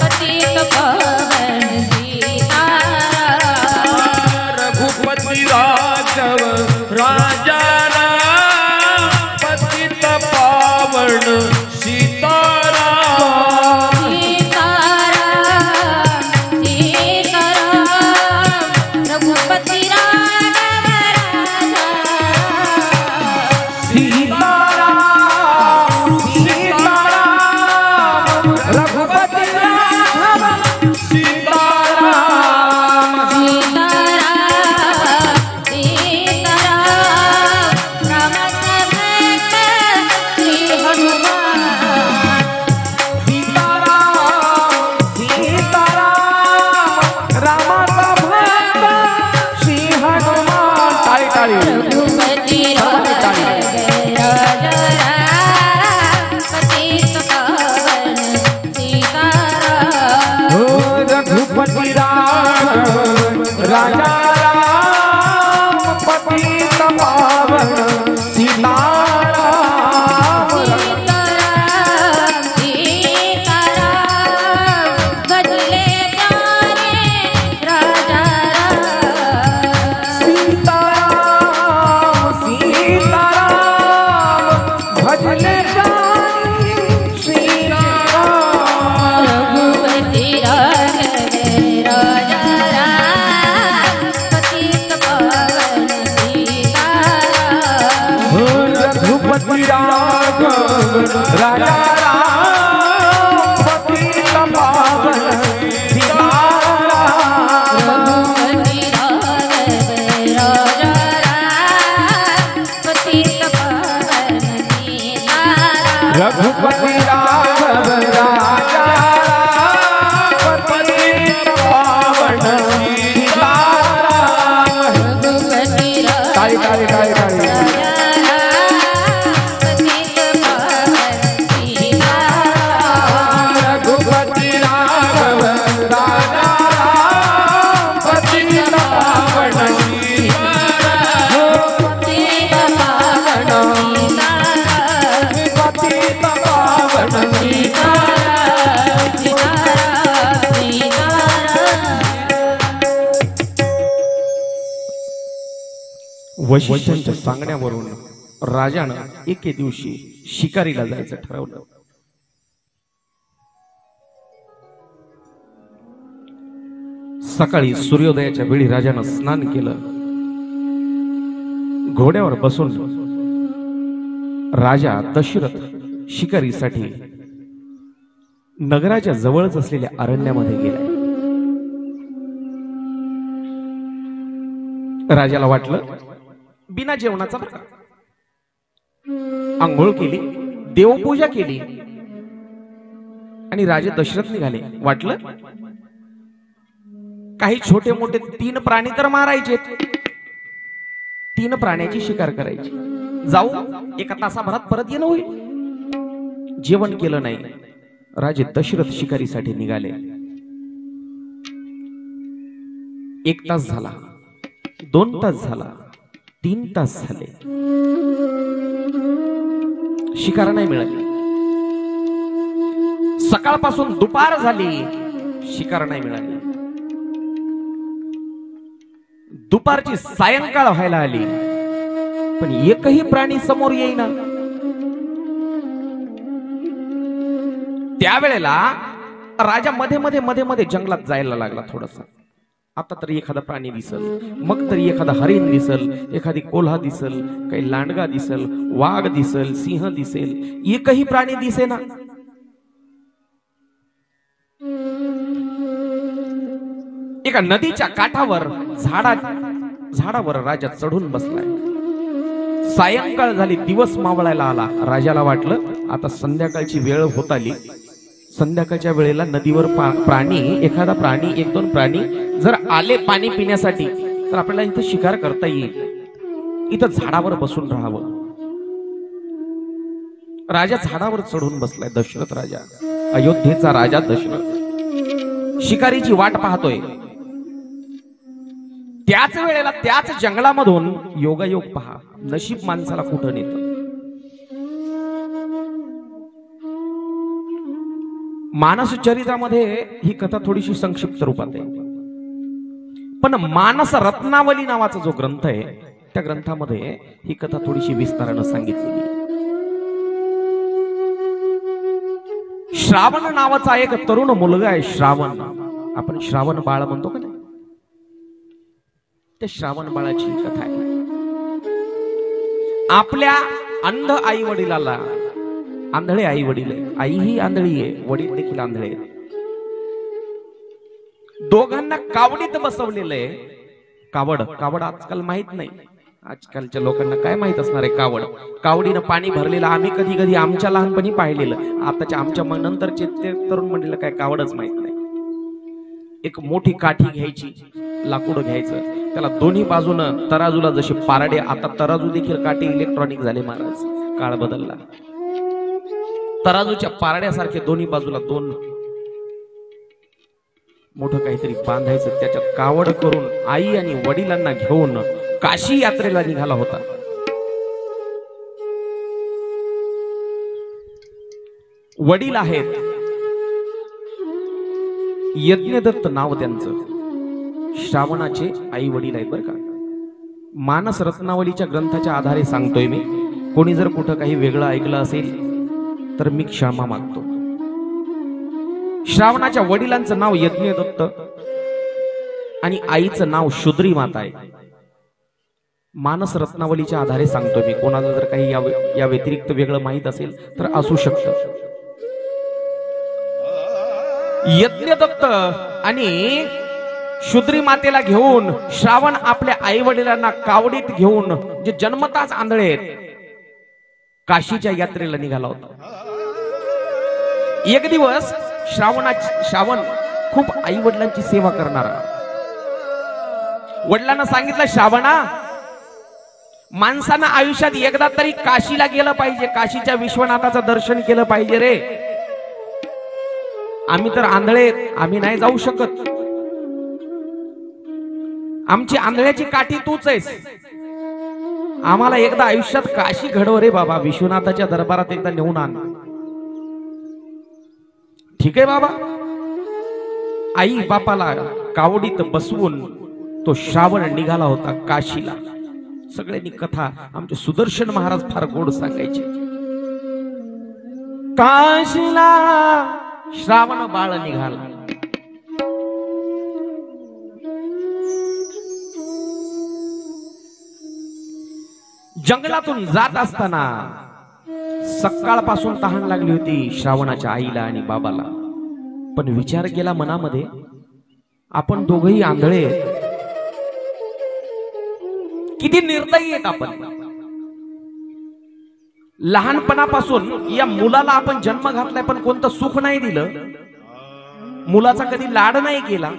पतित पावन सीताराम. रघुपति राघव राजा राम, पतित पावन सीताराम. सीताराम सीताराम, रघुपति राघव राजा. सीताराम सीताराम, रघुपति राघव सीताराम. सीताराम सीताराम, रामाचा भक्त श्री हनुमान. राजा राम पतित पावन सीताराम रघुपति राघव राजा राम पतित पावन सीताराम रघुपति राघव ताली ताली ताली ताली रघुपति राघव राजा राम पतित पावन पतित पावन पतित पावन वशिष्ठांच्या सांगण्यावरून राजानं एके दिवशी शिकारीला जायचं ठरवलं. सकाळी सूर्योदयाच्या वेळी राजानं स्नान केलं. घोड्यावर बसून राजा दशरथ शिकारीसाठी नगराच्या जवळच असलेल्या अरण्यामध्ये गेला. राजाला वाटलं बिना जेवणाचा बरं का, आंघोळ केली, देवपूजा केली आणि राजे दशरथ निघाले. वाटलं काही छोटे मोठे 3 प्राणी तर मारायचे, 3 प्राण्याची शिकार करायची, जाऊ एका तासाभरात परत येणं होईल. जेवण केलं नाही. राजे दशरथ शिकारीसाठी निघाले. 1 तास झाला, 2 तास झाला, 3 तास झाले, शिकार नाही मिळाली. सकाळपासून दुपार झाली, शिकार नाही मिळाली. दुपारची सायंकाळ व्हायला आली, पण एकही प्राणी समोर येईना. त्यावेळेला राजा मध्ये मध्ये जंगलात जायला लागला. थोडासा आता तरी एखादा प्राणी दिसल, मग तरी एखादा हरिण दिसल, एखादी कोल्हा दिसल, काही लांडगा दिसल, वाघ दिसल, सिंह दिसेल, एकही प्राणी दिसेना. एका नदीच्या काठावर झाडावर राजा चढून बसलाय. सायंकाळ झाली, दिवस मावळायला आला. राजाला वाटलं आता संध्याकाळची वेळ होत आली. संध्याकाळच्या वेळेला नदीवर प्राणी, एखादा प्राणी, 1-2 प्राणी जर आले पाणी पिण्यासाठी तर आपल्याला इथं शिकार करता येईल. इथं झाडावर बसून राहावं. राजा झाडावर चढून बसलाय. दशरथ राजा, अयोध्येचा राजा दशरथ शिकारीची वाट पाहतोय. त्याच वेळेला त्याच जंगलामधून योगायोग पहा, नशीब माणसाला कुठं नेतं. मानस चरित्रामध्ये ही कथा थोडीशी संक्षिप्त रूपात आहे, पण मानस रत्नावली नावाचा जो ग्रंथ आहे त्या ग्रंथामध्ये ही कथा थोडीशी विस्तारानं सांगितलेली आहे. श्रावण नावाचा एक तरुण मुलगा आहे. श्रावण, आपण श्रावण बाळ म्हणतो का नाही, त्या श्रावण बाळाची कथा आहे. आपल्या अंध आई वडिलाला, आंधळे आई वडील आहे, आई ही आंधळी आहे, वडील देखील आंधळे आहेत, दोघांना कावडीत बसवलेलं आहे. कावड आजकाल माहित नाही. आजकालच्या लोकांना काय माहित असणार आहे कावड? कावडीनं पाणी भरलेलं आम्ही कधी आमच्या लहानपणी पाहिलेलं. आताच्या आमच्या नंतरचे तरुण मंडळीला काय कावडच माहित नाही. एक मोठी काठी घ्यायची, लाकूड घ्यायचं, त्याला दोन्ही बाजूनं तराजूला जसे पारडे, आता तराजू देखील काठी इलेक्ट्रॉनिक झाले महाराज, काळ बदलला. तराजूच्या पारड्यासारखे दोन्ही बाजूला 2 मोठं काहीतरी बांधायचं, त्याच्यात कावड करून आई आणि वडिलांना घेऊन काशी यात्रेला निघाला होता. वडील आहेत यज्ञदत्त नाव त्यांचं, श्रावणाचे आई वडील आहेत बरं का. मानस रत्नावलीच्या ग्रंथाच्या आधारे सांगतोय मी. कोणी जर कुठं काही वेगळं ऐकलं असेल तर मी क्षमा मागतो. श्रावणाच्या वडिलांचं नाव यज्ञदत्त आणि आईचं नाव शूद्री माता आहे. मानस रत्नावलीच्या आधारे सांगतो मी, कोणाला जर काही या व्यतिरिक्त वेगळं माहित असेल तर असू शकतं. यज्ञदत्त आणि शूद्री मातेला घेऊन श्रावण आपल्या आई वडिलांना कावडीत घेऊन, जे जन्मताच आंधळे आहेत, काशीच्या यात्रेला निघाला होता. एक दिवस श्रावण खूप आई वडिलांची सेवा करणारा, वडिलांना सांगितलं, श्रावणा, माणसानं आयुष्यात एकदा तरी काशीला गेलं पाहिजे, काशीच्या विश्वनाथाचं दर्शन केलं पाहिजे रे. आम्ही तर आंधळे, आम्ही नाही जाऊ शकत, आमची आंधळ्याची काठी तूच आहेस, आम्हाला एकदा आयुष्यात काशी घडव रे बाबा, विश्वनाथाच्या दरबारात एकदा नेऊन आण. ठीक आहे बाबा. आई बापाला कावडीत बसवून तो श्रावण निघाला होता काशीला. सगळ्यांनी कथा आमचे सुदर्शन महाराज फार गोड सांगायचे. काशीला श्रावण बाळ निघाला. जंगलातून जात असताना सकाळपासून तहान लागली होती श्रावणाच्या आईला आणि बाबाला. पण विचार केला मनामध्ये, आपण दोघही आंधळे, किती निर्दयी आहेत आपण. लहानपणापासून या मुलाला आपण जन्म घातलाय, पण कोणतं सुख नाही दिलं, मुलाचा कधी लाड नाही केला,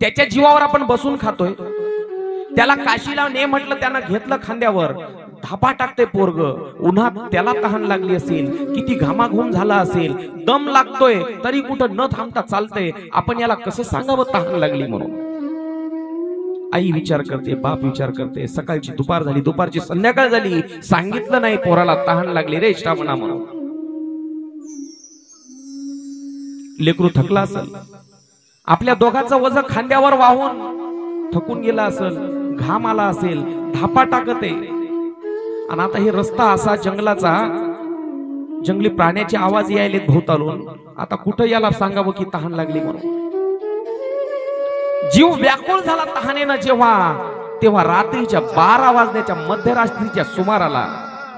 त्याच्या जीवावर आपण बसून खातोय. त्याला काशीला ने म्हटलं, त्यानं घेतलं खांद्यावर, धापा टाकते पोरग, उन्हात त्याला तहान लागली असेल, किती घामाघूम झाला असेल, दम लागतोय, तरी कुठं न थांबता चालतंय. आपण याला कसं सांगावं तहान लागली म्हणून. आई विचार करते, बाप विचार करते, सकाळची दुपार झाली, दुपारची संध्याकाळ झाली, सांगितलं नाही पोराला तहान लागली रे श्रावणा म्हणून. लेकरू थकला असेल, आपल्या दोघांचं वजन खांद्यावर वाहून थकून गेला असेल, घाम आला असेल, धापा टाकत आहे. आणि आता हे रस्ता असा जंगलाचा, जंगली प्राण्याचे आवाज यायलेत भोवतालून, आता कुठं याला सांगावं की तहान लागली म्हणून. जीव व्याकुळ झाला तहानेनं तेव्हा रात्रीच्या 12 वाजण्याच्या मध्यरात्रीच्या सुमाराला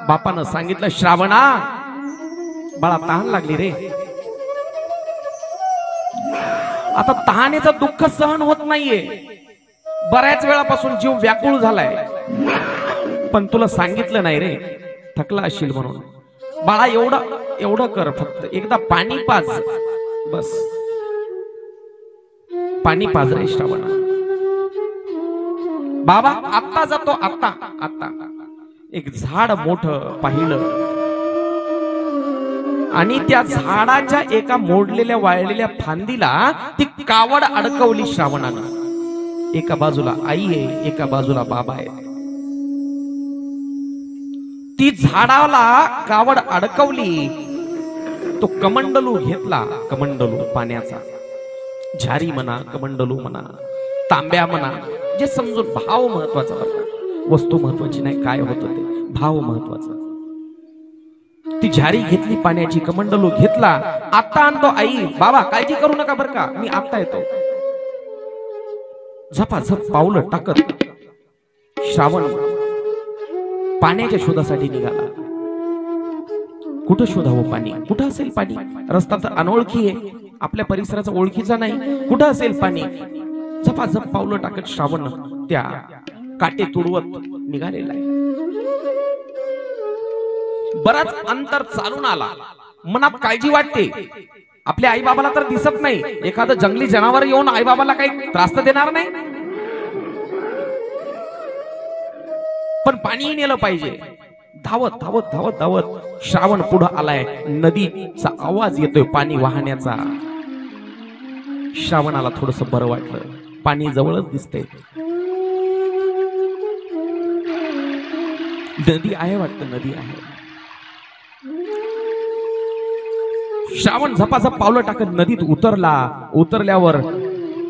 बापानं सांगितलं, श्रावणा बाळा तहान लागली रे. आता तहानेचं दुःख सहन होत नाहीये, बऱ्याच वेळापासून जीव व्याकुळ झालाय, पण तुला सांगितलं नाही रे, थकला असशील म्हणून. बाळा एवढं कर, फक्त एकदा पाणी पाज, बस पाणी पाज रे श्रावणा. बाबा आत्ता जातो, आत्ता. एक झाड मोठं पाहिलं आणि त्या झाडाच्या एका मोडलेल्या वाळलेल्या फांदीला ती कावड अडकवली श्रावणानं. एका बाजूला आई आहे, एका बाजूला बाबा आहे. ती झाडाला कावड अडकवली, तो कमंडलू घेतला, कमंडलू पाण्याचा, झारी म्हणा, कमंडलू म्हणा, तांब्या म्हणा, जे समजून. भाव महत्वाचा बरं, वस्तू महत्वाची नाही, काय होतं ते भाव महत्वाचा. ती झारी घेतली पाण्याची, कमंडलू घेतला, आता आणतो. आई बाबा काळजी करू नका बरं का, मी आता येतो. झपाझप पावलं टाकत श्रावण पाण्याच्या शोधासाठी निघाला. कुठं शोधावं पाणी, कुठं असेल पाणी, रस्ता तर अनोळखी आहे, आपल्या परिसराचा ओळखीचा नाही, कुठं असेल पाणी. झपाझप पावलं टाकत श्रावण त्या काटे तुडवत निघालेला आहे. बराच अंतर चालून आला, मनात काळजी वाटते. आपल्या आई बाबाला तर दिसत नाही, एखादं जंगली जनावर येऊन आई बाबाला काही त्रास तर देणार नाही, पण पाणी नेलं पाहिजे. धावत धावत धावत धावत श्रावण पुढं आलाय. नदीचा आवाज येतोय पाणी वाहण्याचा. श्रावणाला थोडस बरं वाटलं, पाणी जवळच दिसतंय, नदी आहे वाटतं, नदी आहे. श्रावण झपाझप पावलं टाकत नदीत उतरला. उतरल्यावर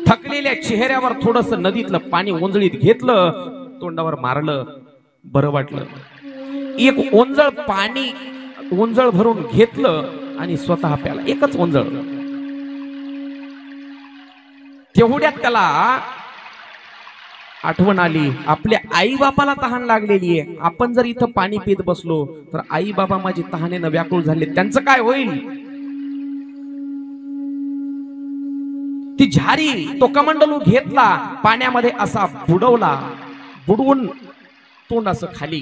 थकलेल्या चेहऱ्यावर थोडस नदीतलं पाणी ओंजळीत घेतलं, तोंडावर मारलं, बरं वाटलं. एक ओंजळ पाणी ओंजळ भरून घेतलं आणि स्वतः प्याला, एकच ओंजळ. तेवढ्यात त्याला आठवण आली, आपल्या आई बापाला तहान लागलेली आहे. आपण जर इथं पाणी पित बसलो तर आई बाबा माझी तहानेनं व्याकुळ झाले, त्यांचं काय होईल? ती झारी, तो कमंडलू घेतला, पाण्यामध्ये असा बुडवला, बुडवून तोंड असं खाली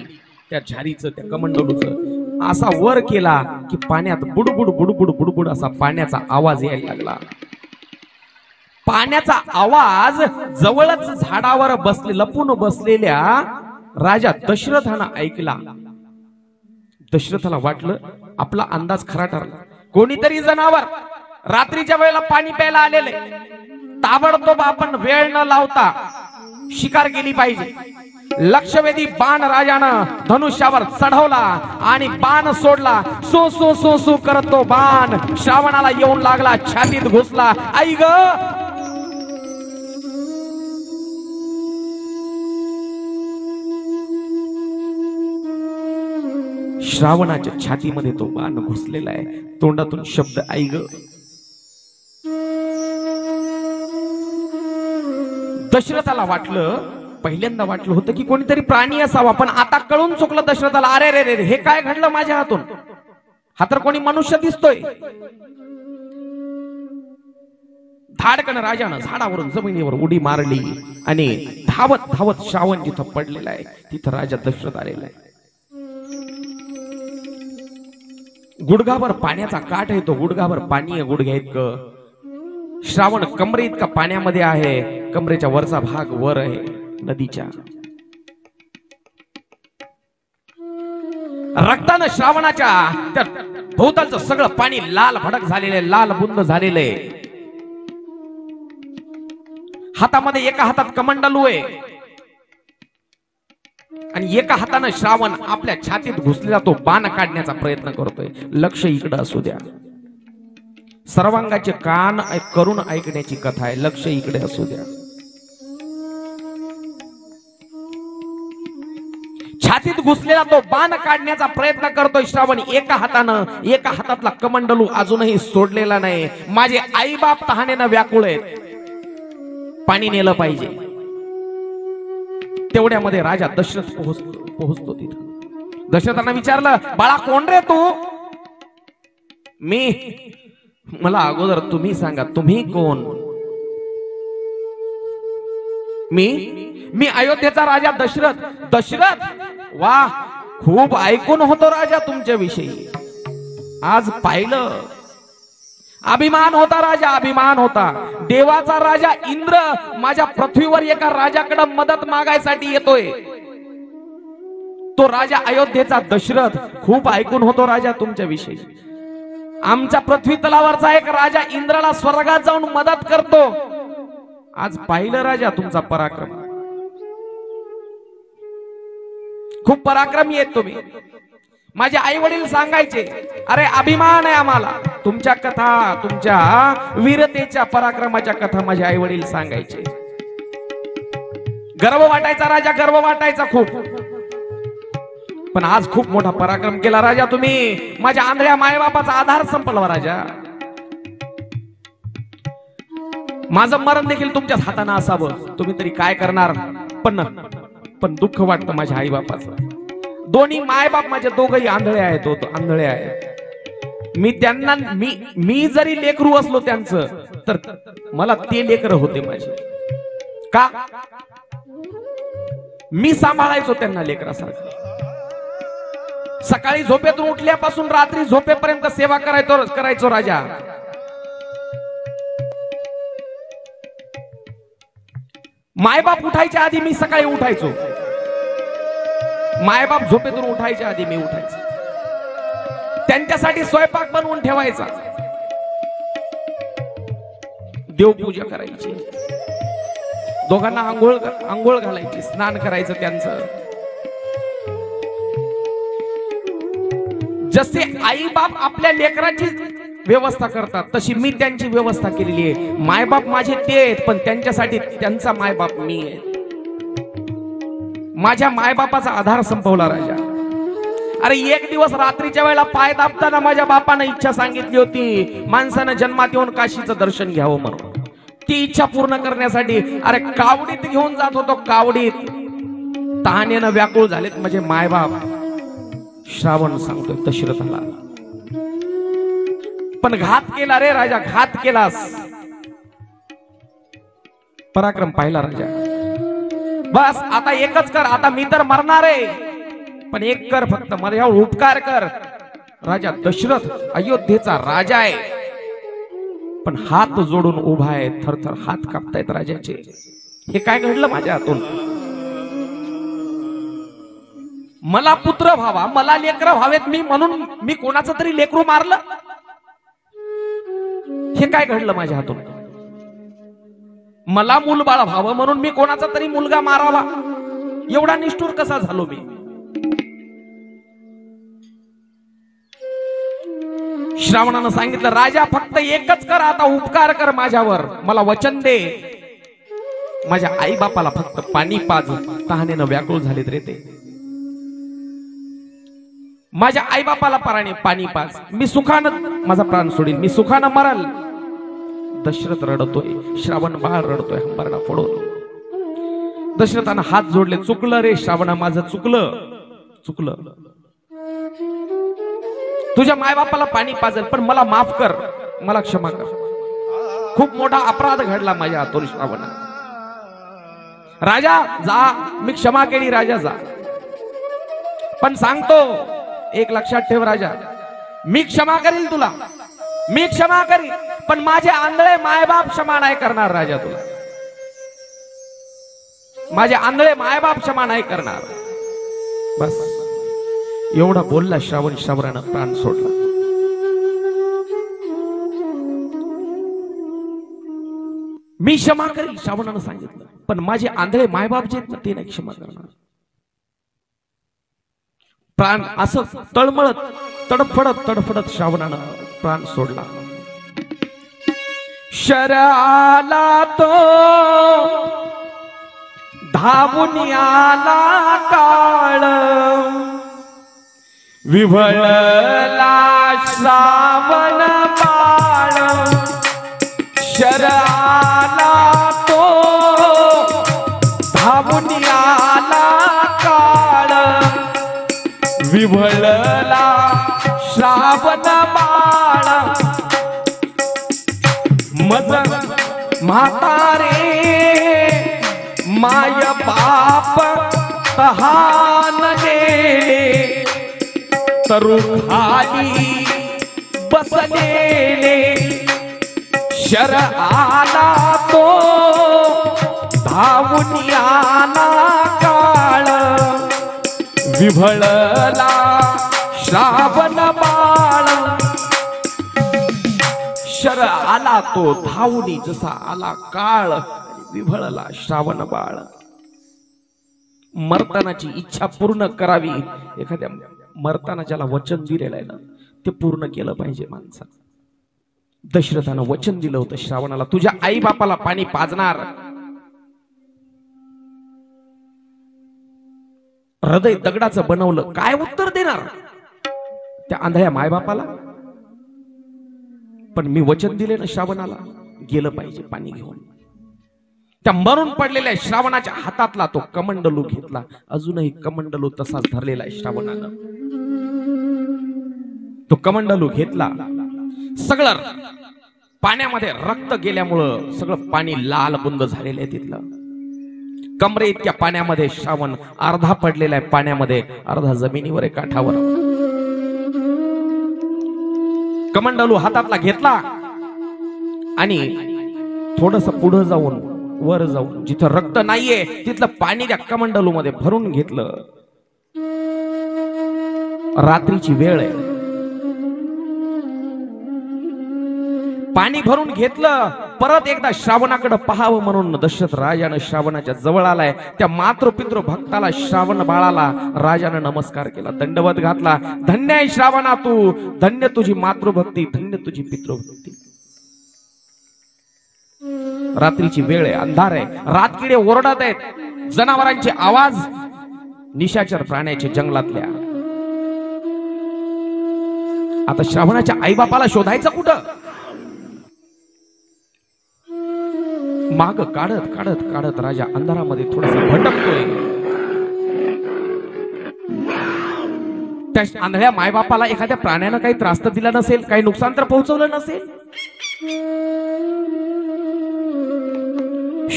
त्या झारीचं, त्या कमंडलूचं असा वर केला की पाण्यात बुडबुड बुडबुड बुडबुड असा पाण्याचा आवाज यायला लागला. पाण्याचा आवाज जवळच झाडावर लपून बसलेल्या राजा दशरथानं ऐकला. दशरथाला वाटलं आपला अंदाज खरा ठरला. कोणीतरी जनावर रात्रीच्या वेळेला पाणी प्यायला आलेले, ताबडतोब आपण वेळ न लावता शिकार केली पाहिजे. लक्षवेधी बाण राजानं धनुष्यावर चढवला आणि बाण सोडला. सो सो सो सो करत तो बाण श्रावणाला येऊन लागला, छातीत घुसला. आई ग, श्रावणाच्या छातीमध्ये तो बाण घुसलेला आहे. तोंडातून शब्द आई ग. दशरथाला वाटलं, पहिल्यांदा वाटलं होतं की कोणीतरी प्राणी असावा, पण आता कळून चुकलं दशरथाला. अरे रे रे, हे काय घडलं माझ्या हातून? हा तर कोणी मनुष्य दिसतोय. धाडकन राजानं झाडावरून जमिनीवर उडी मारली आणि धावत धावत श्रावण जिथं पडलेला आहे तिथं राजा दशरथ आलेला आहे. गुडघाभर पाण्याचा काठ आहे, तो गुडघाभर पाणी आहे, गुडघ्या इतकं. श्रावण कमरे इतका पाण्यामध्ये आहे, कमरेच्या वरचा भाग वर आहे नदीच्या. रक्तानं श्रावणाच्या त्या भोवतालचं सगळं पाणी लाल भडक झालेलं, लाल बुंद झालेले. हातामध्ये एका हातात कमंडलू आहे आणि एका हातानं श्रावण आपल्या छातीत घुसलेला तो बाण काढण्याचा प्रयत्न करतोय. लक्ष इकडं असू द्या. सर्वांगाचे कान करून ऐकण्याची कथा आहे. लक्ष इकडे असू द्या. छातीत घुसलेला तो बाण काढण्याचा प्रयत्न करतोय श्रावण एका हातानं. एका हातातला कमंडलू अजूनही सोडलेला नाही. माझे आई बाप तहानेनं व्याकुळ आहेत, पाणी नेलं पाहिजे. तेवढ्यामध्ये राजा दशरथ पोहोचतो तिथं. दशरथांना विचारलं, बाळा कोण रे तू? मला अगोदर तुम्ही सांगा, तुम्ही कोण? मी अयोध्येचा राजा दशरथ. दशरथ, वा, खूप ऐकून होतो राजा तुमच्या विषयी. आज पाहिलं, अभिमान होता राजा, अभिमान होता. देवाचा राजा इंद्र माझ्या पृथ्वीवर एका राजाकडे मदत मागायसाठी येतोय. तो राजा अयोध्येचा दशरथ. खूप ऐकून होतो राजा तुमच्या विषयी. आमच्या पृथ्वी तलावरचा एक राजा इंद्राला स्वर्गात जाऊन मदत करतो. आज पाहिलं राजा तुमचा पराक्रम. खूप पराक्रमी आहेत तुम्ही. माझे आई वडील सांगायचे, अरे अभिमान आहे आम्हाला. तुमच्या कथा, तुमच्या वीरतेच्या पराक्रमाच्या कथा माझे आई वडील सांगायचे. गर्व वाटायचा राजा, गर्व वाटायचा खूप. पण आज खूप मोठा पराक्रम केला राजा तुम्ही. माझ्या आंधळ्या मायबापाचा आधार संपला राजा. माझं मरण देखील तुमच्याच हाताने असावं. तुम्ही तरी काय करणार? पण दुःख वाटतं माझ्या आई बापाचं. दोन्ही मायबाप माझे दोघही आंधळे आहेत, आंधळे आहेत. मी जरी लेकरू असलो त्यांचं, तर मला ते लेकर होते माझे. का? मी सांभाळायचो त्यांना लेकरासारखं. सकाळी झोपेतून उठल्यापासून रात्री झोपेपर्यंत सेवा करायचो राजा. मायबाप उठायच्या आधी मी सकाळी उठायचो. मायबाप झोपेतून उठायच्या आधी मी उठायचो. त्यांच्यासाठी स्वयंपाक बनवून ठेवायचा. देवपूजा करायची. दोघांना आंघोळ घालायची, स्नान करायचं त्यांचं. जसे आई बाप आपल्या लेकराची व्यवस्था करतात तशी मी त्यांची व्यवस्था केलेली आहे. मायबाप माझे ते आहेत, पण त्यांच्यासाठी त्यांचा मायबाप मी आहे. माझ्या मायबापाचा आधार संपवला राजा. अरे एक दिवस रात्रीच्या वेळेला पाय दाबताना माझ्या बापानं इच्छा सांगितली होती, माणसानं जन्मात येऊन काशीचं दर्शन घ्यावं म्हणून. ती इच्छा पूर्ण करण्यासाठी अरे कावडीत घेऊन जात होतो, कावडीत तहानेनं व्याकुळ झालेत माझे मायबाप. श्रावण सांगतोय दशरथाला, पण घात केला रे राजा, घात केलास. पराक्रम पाहिला राजा. बस आता एकच कर, आता मी तर मरणार आहे, पण एक कर फक्त, माझ्यावर उपकार कर. राजा दशरथ अयोध्येचा राजा आहे, पण हात जोडून उभा आहे, थरथर हात कापतायत राजाचे. हे काय घडलं माझ्या हातून? मला पुत्र व्हावा, मला लेकर व्हावेत मी, म्हणून मी कोणाचं तरी लेकरू मारलं. हे काय घडलं माझ्या हातून? मला मूलबाळ व्हावं म्हणून मी कोणाचा तरी मुलगा मारावा, एवढा निष्ठुर कसा झालो मी? श्रावणानं सांगितलं, राजा फक्त एकच कर, आता उपकार कर माझ्यावर, मला वचन दे. माझ्या आई बापाला फक्त पाणी पाज, तहानेनं व्याकुळ झालेत रे ते. माझ्या आई बापाला पाणी पाज, मी सुखानं माझा प्राण सोडील, मी सुखानं मरल. दशरथ रडतोय, श्रावण बाळ रडतोय हंबरडा फोडून. दशरथानं हात जोडले, चुकलं रे श्रावणा, माझं चुकलं. तुझ्या मायबापाला पाणी पाजल, पण मला माफ कर, मला क्षमा कर. खूप मोठा अपराध घडला माझ्या हातून श्रावणा. राजा जा, मी क्षमा केली, राजा जा. पण सांगतो, एक लक्षात ठेव राजा, मी क्षमा करील तुला, मी क्षमा करील, पण माझे आंधळे मायबाप क्षमा नाही करणार राजा तुला. माझे आंधळे मायबाप क्षमा नाही करणार. बस एवढा बोलला श्रावण. श्रावणानं प्राण सोडला. मी क्षमा करील श्रावणानं सांगितलं, पण माझे आंधळे मायबाप जे आहेत ना, ते नाही क्षमा करणार. प्राण असं तळमळत तडफडत श्रावणानं प्राण सोडला. शराला तो धावून आला काळ, विव्हळला श्रावण बाळ. शराला तो धावून आला काळ, विव्हळला श्रावण बाळ. मज म्हातारे माय बाप तहान गेले, तरु खाली बसलेले. शर आला तो धावून आला काळ, विव्हळला श्रावण बाळ. शर आला तो धावून, जसा आला काळ, विव्हळला श्रावण बाळ. मरतानाची इच्छा पूर्ण करावी. एखाद्या मरताना ज्याला वचन दिलेलं आहे ना, ते पूर्ण केलं पाहिजे माणसानं. दशरथानं वचन दिलं होतं श्रावणाला, तुझ्या आई बापाला पाणी पाजणार. हृदय दगडाचं बनवलं, काय उत्तर देणार त्या आंधळ्या मायबापाला? पण मी वचन दिले ना श्रावणाला, गेलं पाहिजे पाणी घेऊन. त्या मरून पडलेल्या श्रावणाच्या हातातला तो कमंडलू घेतला. अजूनही कमंडलू तसाच धरलेला आहे श्रावणानं. तो कमंडलू घेतला, सगळं पाण्यामध्ये रक्त गेल्यामुळं सगळं पाणी लाल बुंद झालेलं आहे तिथलं. कमरे इतक्या पाण्यामध्ये श्रावण अर्धा पडलेला आहे पाण्यामध्ये, अर्धा जमिनीवर आहे काठावर. कमंडलू हातातला घेतला आणि थोडस पुढे जाऊन, वर जाऊन, जिथं रक्त नाहीये तिथलं पाणी त्या कमंडलू मध्ये भरून घेतलं. रात्रीची वेळ आहे, पाणी भरून घेतलं. परत एकदा श्रावणाकडे पाहावं म्हणून दशरथ राजानं श्रावणाच्या जवळ आलाय. त्या मातृपितृ भक्ताला, श्रावण बाळाला राजानं नमस्कार केला, दंडवत घातला. धन्य आहे श्रावणा तू, धन्य तुझी मातृभक्ती, धन्य तुझी पितृभक्ती. रात्रीची वेळ आहे, अंधार आहे, रातकिडे ओरडत आहेत, जनावरांचे आवाज, निशाचर प्राण्याचे जंगलातल्या. आता श्रावणाच्या आईबापाला शोधायचं कुठं? माग काढत काढत काढत राजा अंधारामध्ये थोडासा भटकतोय. त्या आंधळ्या मायबापाला एखाद्या प्राण्यानं काही त्रास तर दिला नसेल, काही नुकसान तर पोहोचवलं नसेल.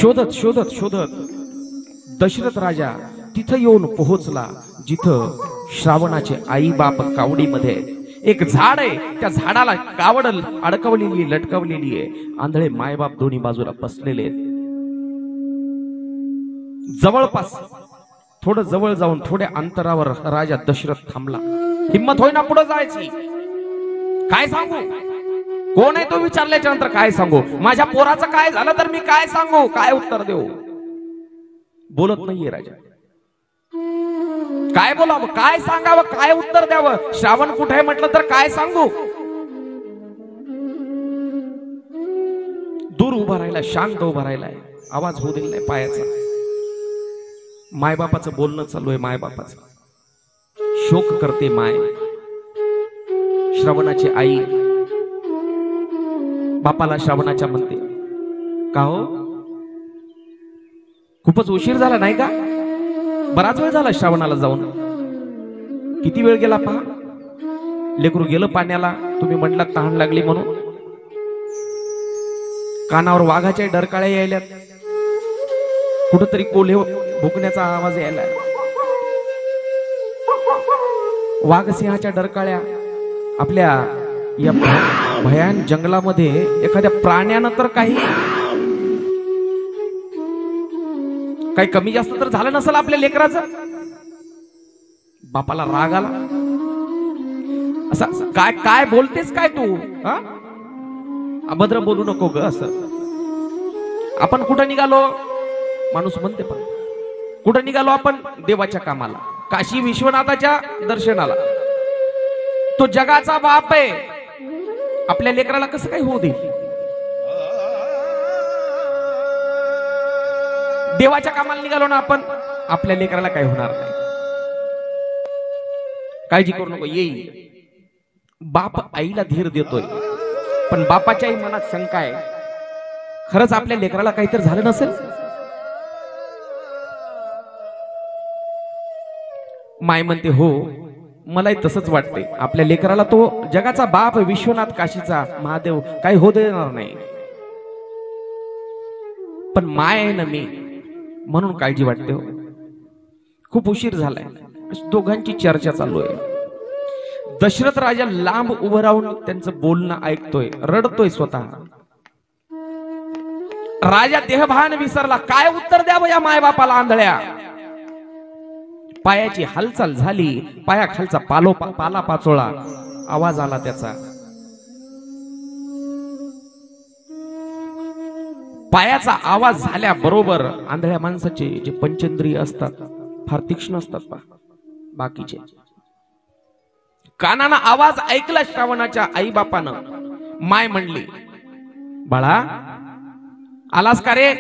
शोधत शोधत शोधत दशरथ राजा तिथं येऊन पोहोचला जिथं श्रावणाचे आई बाप कावडीमध्ये. एक झाड आहे, त्या झाडाला कावड अडकवलेली लटकवलेली आहे. आंधळे मायबाप दोन्ही बाजूला बसलेले आहेत. जवळपास थोडं जवळ जाऊन थोड्या अंतरावर राजा दशरथ थांबला. हिम्मत होईना पुढे जायची. काय सांगू, कोण आहे तो विचारल्याच्या नंतर काय सांगू, माझ्या पोराचं काय झालं तर मी काय सांगू, काय उत्तर देऊ. बोलत नाहीये राजा. काय बोलावं, काय सांगावं, काय उत्तर द्यावं. श्रावण कुठे म्हटलं तर काय सांगू. दूर उभा राहिला, शांत उभा राहिलाय, आवाज होऊ दिला नाही पायाचा. मायबापाचं बोलणं चालू आहे. मायबापाचं शोक करते माय. श्रावणाची आई बापाला श्रावणाच्या म्हणते, का हो खूपच उशीर झाला नाही का, बराच वेळ झाला श्रावणाला जाऊन. किती वेळ गेला पहा. लेकरू गेलं पाण्याला, तुम्ही म्हटलात तहान लागली म्हणून. कानावर वाघाच्या डरकाळ्या यायल्यात, कुठंतरी कोल्हे भुकण्याचा आवाज यायला. वाघ सिंहाच्या डरकाळ्या. आपल्या या भयान जंगलामध्ये एखाद्या प्राण्यानं तर काही कमी जास्त तर झालं नसेल आपल्या लेकराचं. बापाला राग आला. असं काय काय बोलतेस काय तू, हा अभद्र बोलू नको ग. असं आपण कुठं निघालो, माणूस म्हणते पण कुठं निघालो आपण, देवाच्या कामाला, काशी विश्वनाथाच्या दर्शनाला. तो जगाचा बाप आहे, आपल्या लेकराला कसं काय होऊ देईल. देवाच्या कामाला निघालो ना आपण, आपल्या लेकराला काही होणार नाही. काळजी करू नको, येईल. बाप आईला धीर देतोय, पण बापाच्याही मनात शंका आहे, खरंच आपल्या लेकराला काहीतरी झालं नसेल. माय म्हणते, हो मलाही तसंच वाटते. आपल्या लेकराला तो जगाचा बाप विश्वनाथ काशीचा महादेव काही होऊ देणार नाही, पण माय आहे ना मी, म्हणून काळजी वाटते. हो खूप उशीर झालाय. दोघांची चर्चा चालू आहे. दशरथ राजा लांब उभं राहून त्यांचं बोलणं ऐकतोय, रडतोय स्वतः. राजा देहभान विसरला. काय उत्तर द्यावं या मायबापाला आंधळ्या. पायाची हालचाल झाली, पायाखालचा पाला पाचोळा आवाज आला त्याचा. पायाचा आवाज झाल्याबरोबर आंधळ्या माणसाचे जे पंचेंद्रिय असतात फार तीक्ष्ण असतात पा. बाकीचे कानानं आवाज ऐकला श्रावणाच्या आई बापानं. माय म्हणली, बाळा आलास का रे,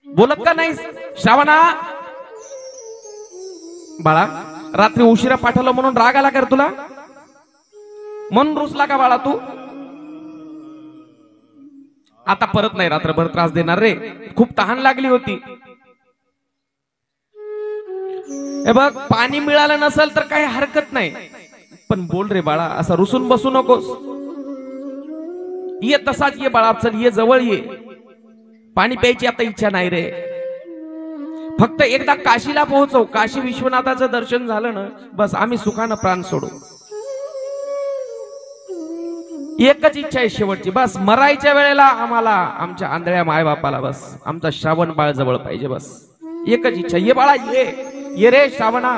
बोलत का नाही श्रावणा. बाळा रात्री उशिरा पाठवलं म्हणून राग आला कर तुला, म्हणून रुसला का बाळा तू. आता परत नाही रात्रभर त्रास देणार रे, खूप तहान लागली होती. हे बघ पाणी मिळालं नसेल तर काही हरकत नाही, पण बोल रे बाळा, असा रुसून बसू नकोस. ये तसाच ये बाळा, चल ये जवळ ये. पाणी प्यायची आता इच्छा नाही रे, फक्त एकदा काशीला पोहोचव. काशी विश्वनाथाचं दर्शन झालं ना बस, आम्ही सुखानं प्राण सोडू. एकच इच्छा आहे शेवटची, बस मरायच्या वेळेला आम्हाला आमच्या आंधळ्या मायबापाला बस आमचा श्रावण बाळ जवळ पाहिजे. बस एकच इच्छा. ये बाळा ये रे श्रावणा.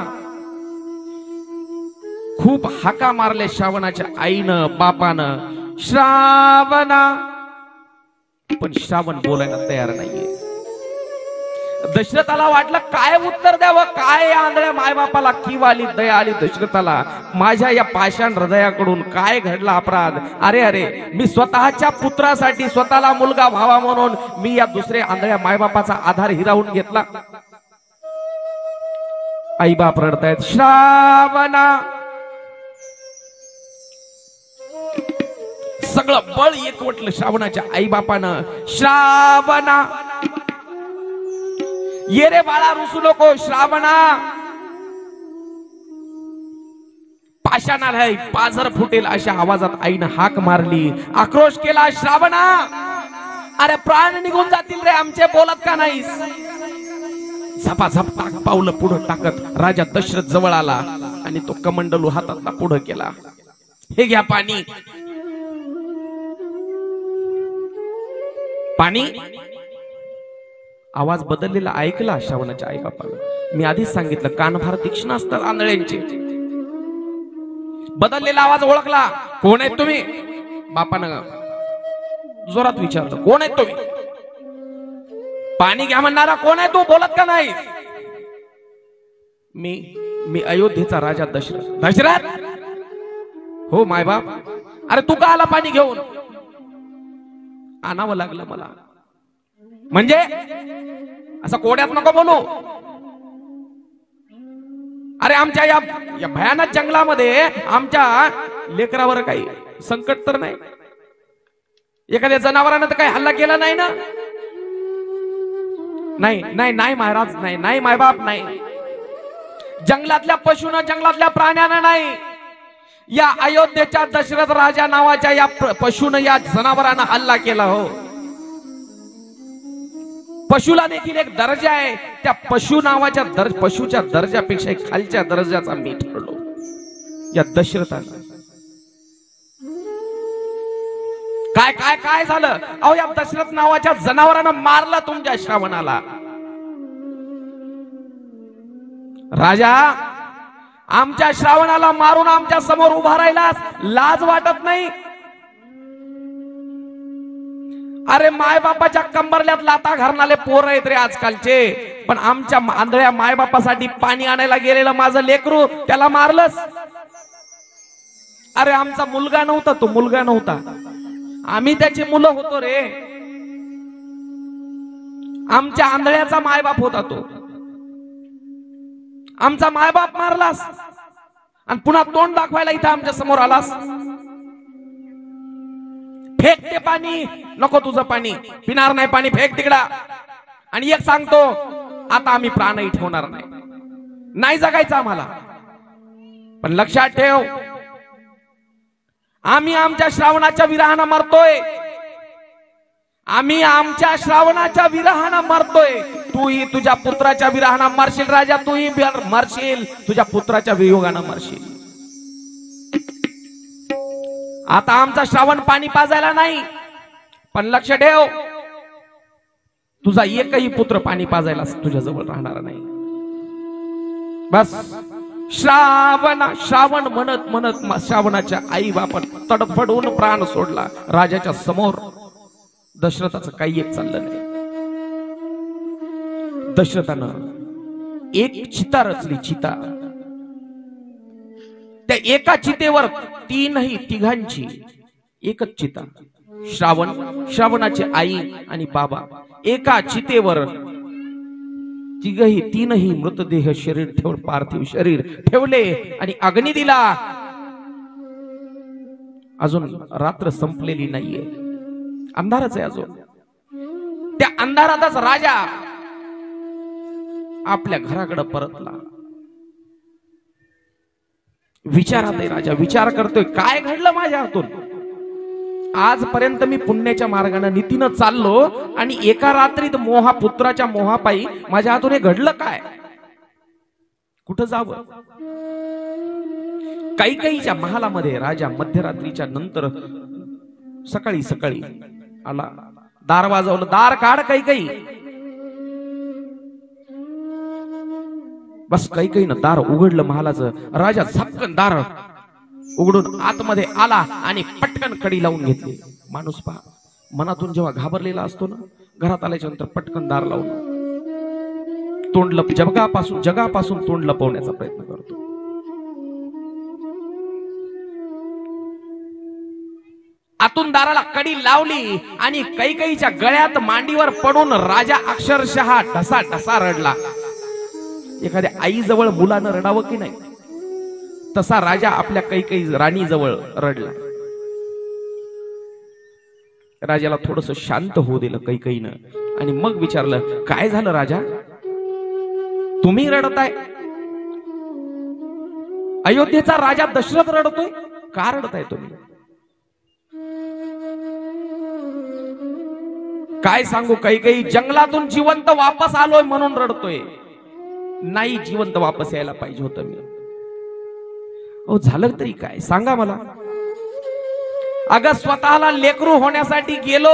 खूप हाका मारले श्रावणाच्या आईनं बापानं, श्रावणा, पण श्रावण बोलायला तयार नाहीये. दशरथाला वाटलं काय उत्तर द्यावं, काय आंधळ्या मायबापाला कीव आली, दया आली दशरथाला. माझ्या या पाषाण हृदयाकडून काय घडला अपराध. अरे अरे, मी स्वतःच्या पुत्रासाठी, स्वतःला मुलगा व्हावा म्हणून मी या दुसऱ्या आंधळ्या मायबापाचा आधार हिरावून घेतला. आई बाप रडतायत. श्रावणा सगळं बळ एकवटलं श्रावणाच्या आई बापानं. श्रावणा ये रे बाळा रुसू नको, श्रावणा पाषाण आलाय, पाझर फुटेल अशा आवाजात आईनं हाक मारली, आक्रोश केला. श्रावणा अरे प्राण निघून जातील रे आमचे, बोलत का नाहीस? झपाझप टाक पावलं पुढं टाकत राजा दशरथ जवळ आला आणि तो कमंडलू हातातला पुढं केला. हे घ्या पाणी. पाणी आवाज बदललेला ऐकला श्रावणाच्या आई बापाला. मी आधीच सांगितलं कान फार तीक्ष्ण असतात आंधळ्यांचे. बदललेला आवाज ओळखला. कोण आहेत तुम्ही? बापानं जोरात विचारलं, कोण आहेत तुम्ही? पाणी घ्या म्हणणारा कोण आहे तू, बोलत का नाही? मी अयोध्येचा राजा दशरथ. दशरथ? हो मायबाप. अरे तू का आला पाणी घेऊन? आणावं लागलं मला. म्हणजे असं कोड्यात नको बोलू. अरे आमच्या या भयानक जंगलामध्ये आमच्या लेकरावर काही संकट तर नाही? एखाद्या जनावरानं तर काही हल्ला केला नाही ना? नाही नाही नाही महाराज, नाही नाही मायबाप, नाही. जंगलातल्या पशून, जंगलातल्या प्राण्यानं नाही, या अयोध्येच्या दशरथ राजा नावाच्या या पशून, या जनावरानं हल्ला केला. हो, पशुला देखील एक दर्जा आहे. त्या पशु नावाच्या पशुच्या दर्जापेक्षा एक खालच्या दर्जाचा मी ठरलो या दशरथानं. काय काय काय झालं? अहो या दशरथ नावाच्या जनावरानं मारलं तुमच्या श्रावणाला. राजा आमच्या श्रावणाला मारून आमच्या समोर उभा राहिलास, लाज वाटत नाही? अरे मायबापाच्या कंबरल्यात लाता घालणारे पोर आहेत रे आजकालचे. पण आमच्या आंधळ्या मायबापासाठी पाणी आणायला गेलेलं माझं लेकरू, त्याला मारलंस? अरे आमचा मुलगा नव्हता तो, मुलगा नव्हता, आम्ही त्याची मुलं होतो रे. आमच्या आंधळ्याचा मायबाप होता तो. आमचा मायबाप मारलास आणि पुन्हा तोंड दाखवायला इथं आमच्या समोर आलास. फेक ते पाणी. नको तुझं पाणी, पिणार नाही पाणी, फेक तिकडा. आणि एक सांगतो, आता आम्ही प्राणही ठेवणार नाही, नाही जगायचं आम्हाला. पण लक्षात ठेव, आम्ही आमच्या श्रावणाच्या विरहानं मरतोय. आम्ही आमच्या श्रावणाच्या विरहानं मरतोय. तूही तुझ्या पुत्राच्या विरहानं मरशील राजा, तूही मरशील, तुझ्या पुत्राच्या वियोगानं मरशील. आता आमचा श्रावण पाणी पाजायला नाही, पण लक्ष ठेव, तुझा एकही पुत्र पाणी पाजायला तुझ्या जवळ राहणार नाही. बस श्रावण म्हणत म्हणत श्रावणाच्या आई बापन तडफडून प्राण सोडला राजाच्या समोर. दशरथाचं काही एक चाललं नाही. दशरथानं एक चिता रचली, चिता. त्या एका चितेवर तिघांची एकच चिता. श्रावणाची आई आणि बाबा एका चितेवर तीनही मृतदेह शरीर ठेवून, पार्थिव शरीर ठेवले आणि अग्नी दिला. अजून रात्र संपलेली नाहीये, अंधारच आहे अजून. त्या अंधारातच राजा आपल्या घराकडे परतला. विचारात आहे राजा, विचार करतोय काय घडलं माझ्या हातून. आजपर्यंत मी पुण्याच्या मार्गाने नीतीनं चाललो आणि एका रात्रीत पुत्राच्या मोहापायी माझ्या हातून हे घडलं काय? कुठं जावं? कैकेयीच्या महालामध्ये राजा मध्यरात्रीच्या नंतर सकाळी सकाळी आला. दार वाजवलं, दार काढ कैकेयी. बस कैकेयीनं दार उघडलं महालाचं. राजा झपकन दार उघडून आतमध्ये आला आणि पटकन कडी लावून घेतली. माणूस पहा, मनातून जेव्हा घाबरलेला असतो ना, घरात आल्याच्या नंतर पटकन दार लावून तोंड जगापासून तोंड लपवण्याचा प्रयत्न करतो. आतून दाराला कडी लावली आणि कैकेयीच्या गळ्यात मांडीवर पडून राजा अक्षरशः ढसा ढसा रडला. एखाद्या आई जवळ मुलानं रडावं की नाही, तसा राजा आपल्या कैकेयी राणी जवळ रडला. राजाला थोडस शांत होऊ दिलं कैकईनं आणि मग विचारलं, काय झालं राजा, तुम्ही रडताय? अयोध्येचा राजा दशरथ रडतोय, का रडताय तुम्ही? काय सांगू कैकई, जंगलातून जिवंत वापस आलोय म्हणून रडतोय. नाही जिवंत वापस यायला पाहिजे होतं मी. अहो झालं तरी काय सांगा मला. अगं स्वतःला लेकरू होण्यासाठी गेलो,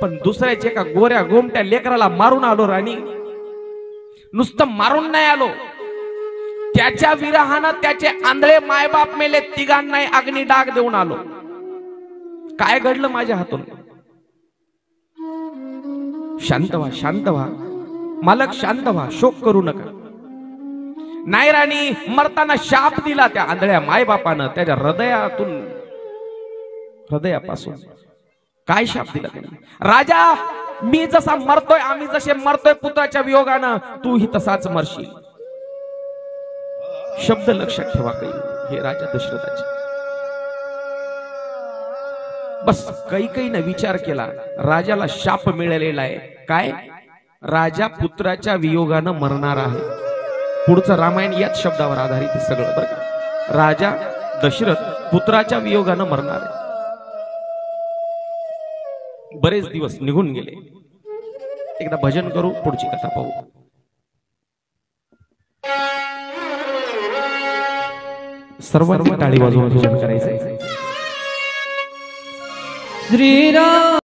पण दुसऱ्याच्या एका गोऱ्या गोमट्या लेकराला मारून आलो राणी. नुसतं मारून नाही आलो, त्याच्या विरहानं त्याचे आंधळे मायबाप मेले, तिघांनाही अग्नी डाग देऊन आलो. काय घडलं माझ्या हातून? शांत व्हा, शांत व्हा मालक, शांत व्हा, शोक करू नका. नाही राणी, मरताना शाप दिला त्या आंधळ्या मायबापानं त्याच्या हृदयापासून. काय शाप दिला त्यांनी? राजा, मी जसा मरतोय, आम्ही जसे मरतोय पुत्राच्या वियोगानं, तूही तसाच मरशील. शब्द लक्षात ठेवा काही, हे राजा दशरथाचे. बस कैकईने विचार केला, राजाला शाप मिळालेला आहे. काय? राजा पुत्राच्या वियोगानं मरणार आहे. पुढचं रामायण याच शब्दावर आधारित आहे सगळं बरं का. राजा दशरथ पुत्राच्या वियोगानं मरणार आहे. बरेच दिवस निघून गेले. एकदा भजन करू, पुढची कथा पाहू. सर्वांनी टाळी वाजवून भजन करायचंय. श्रीराम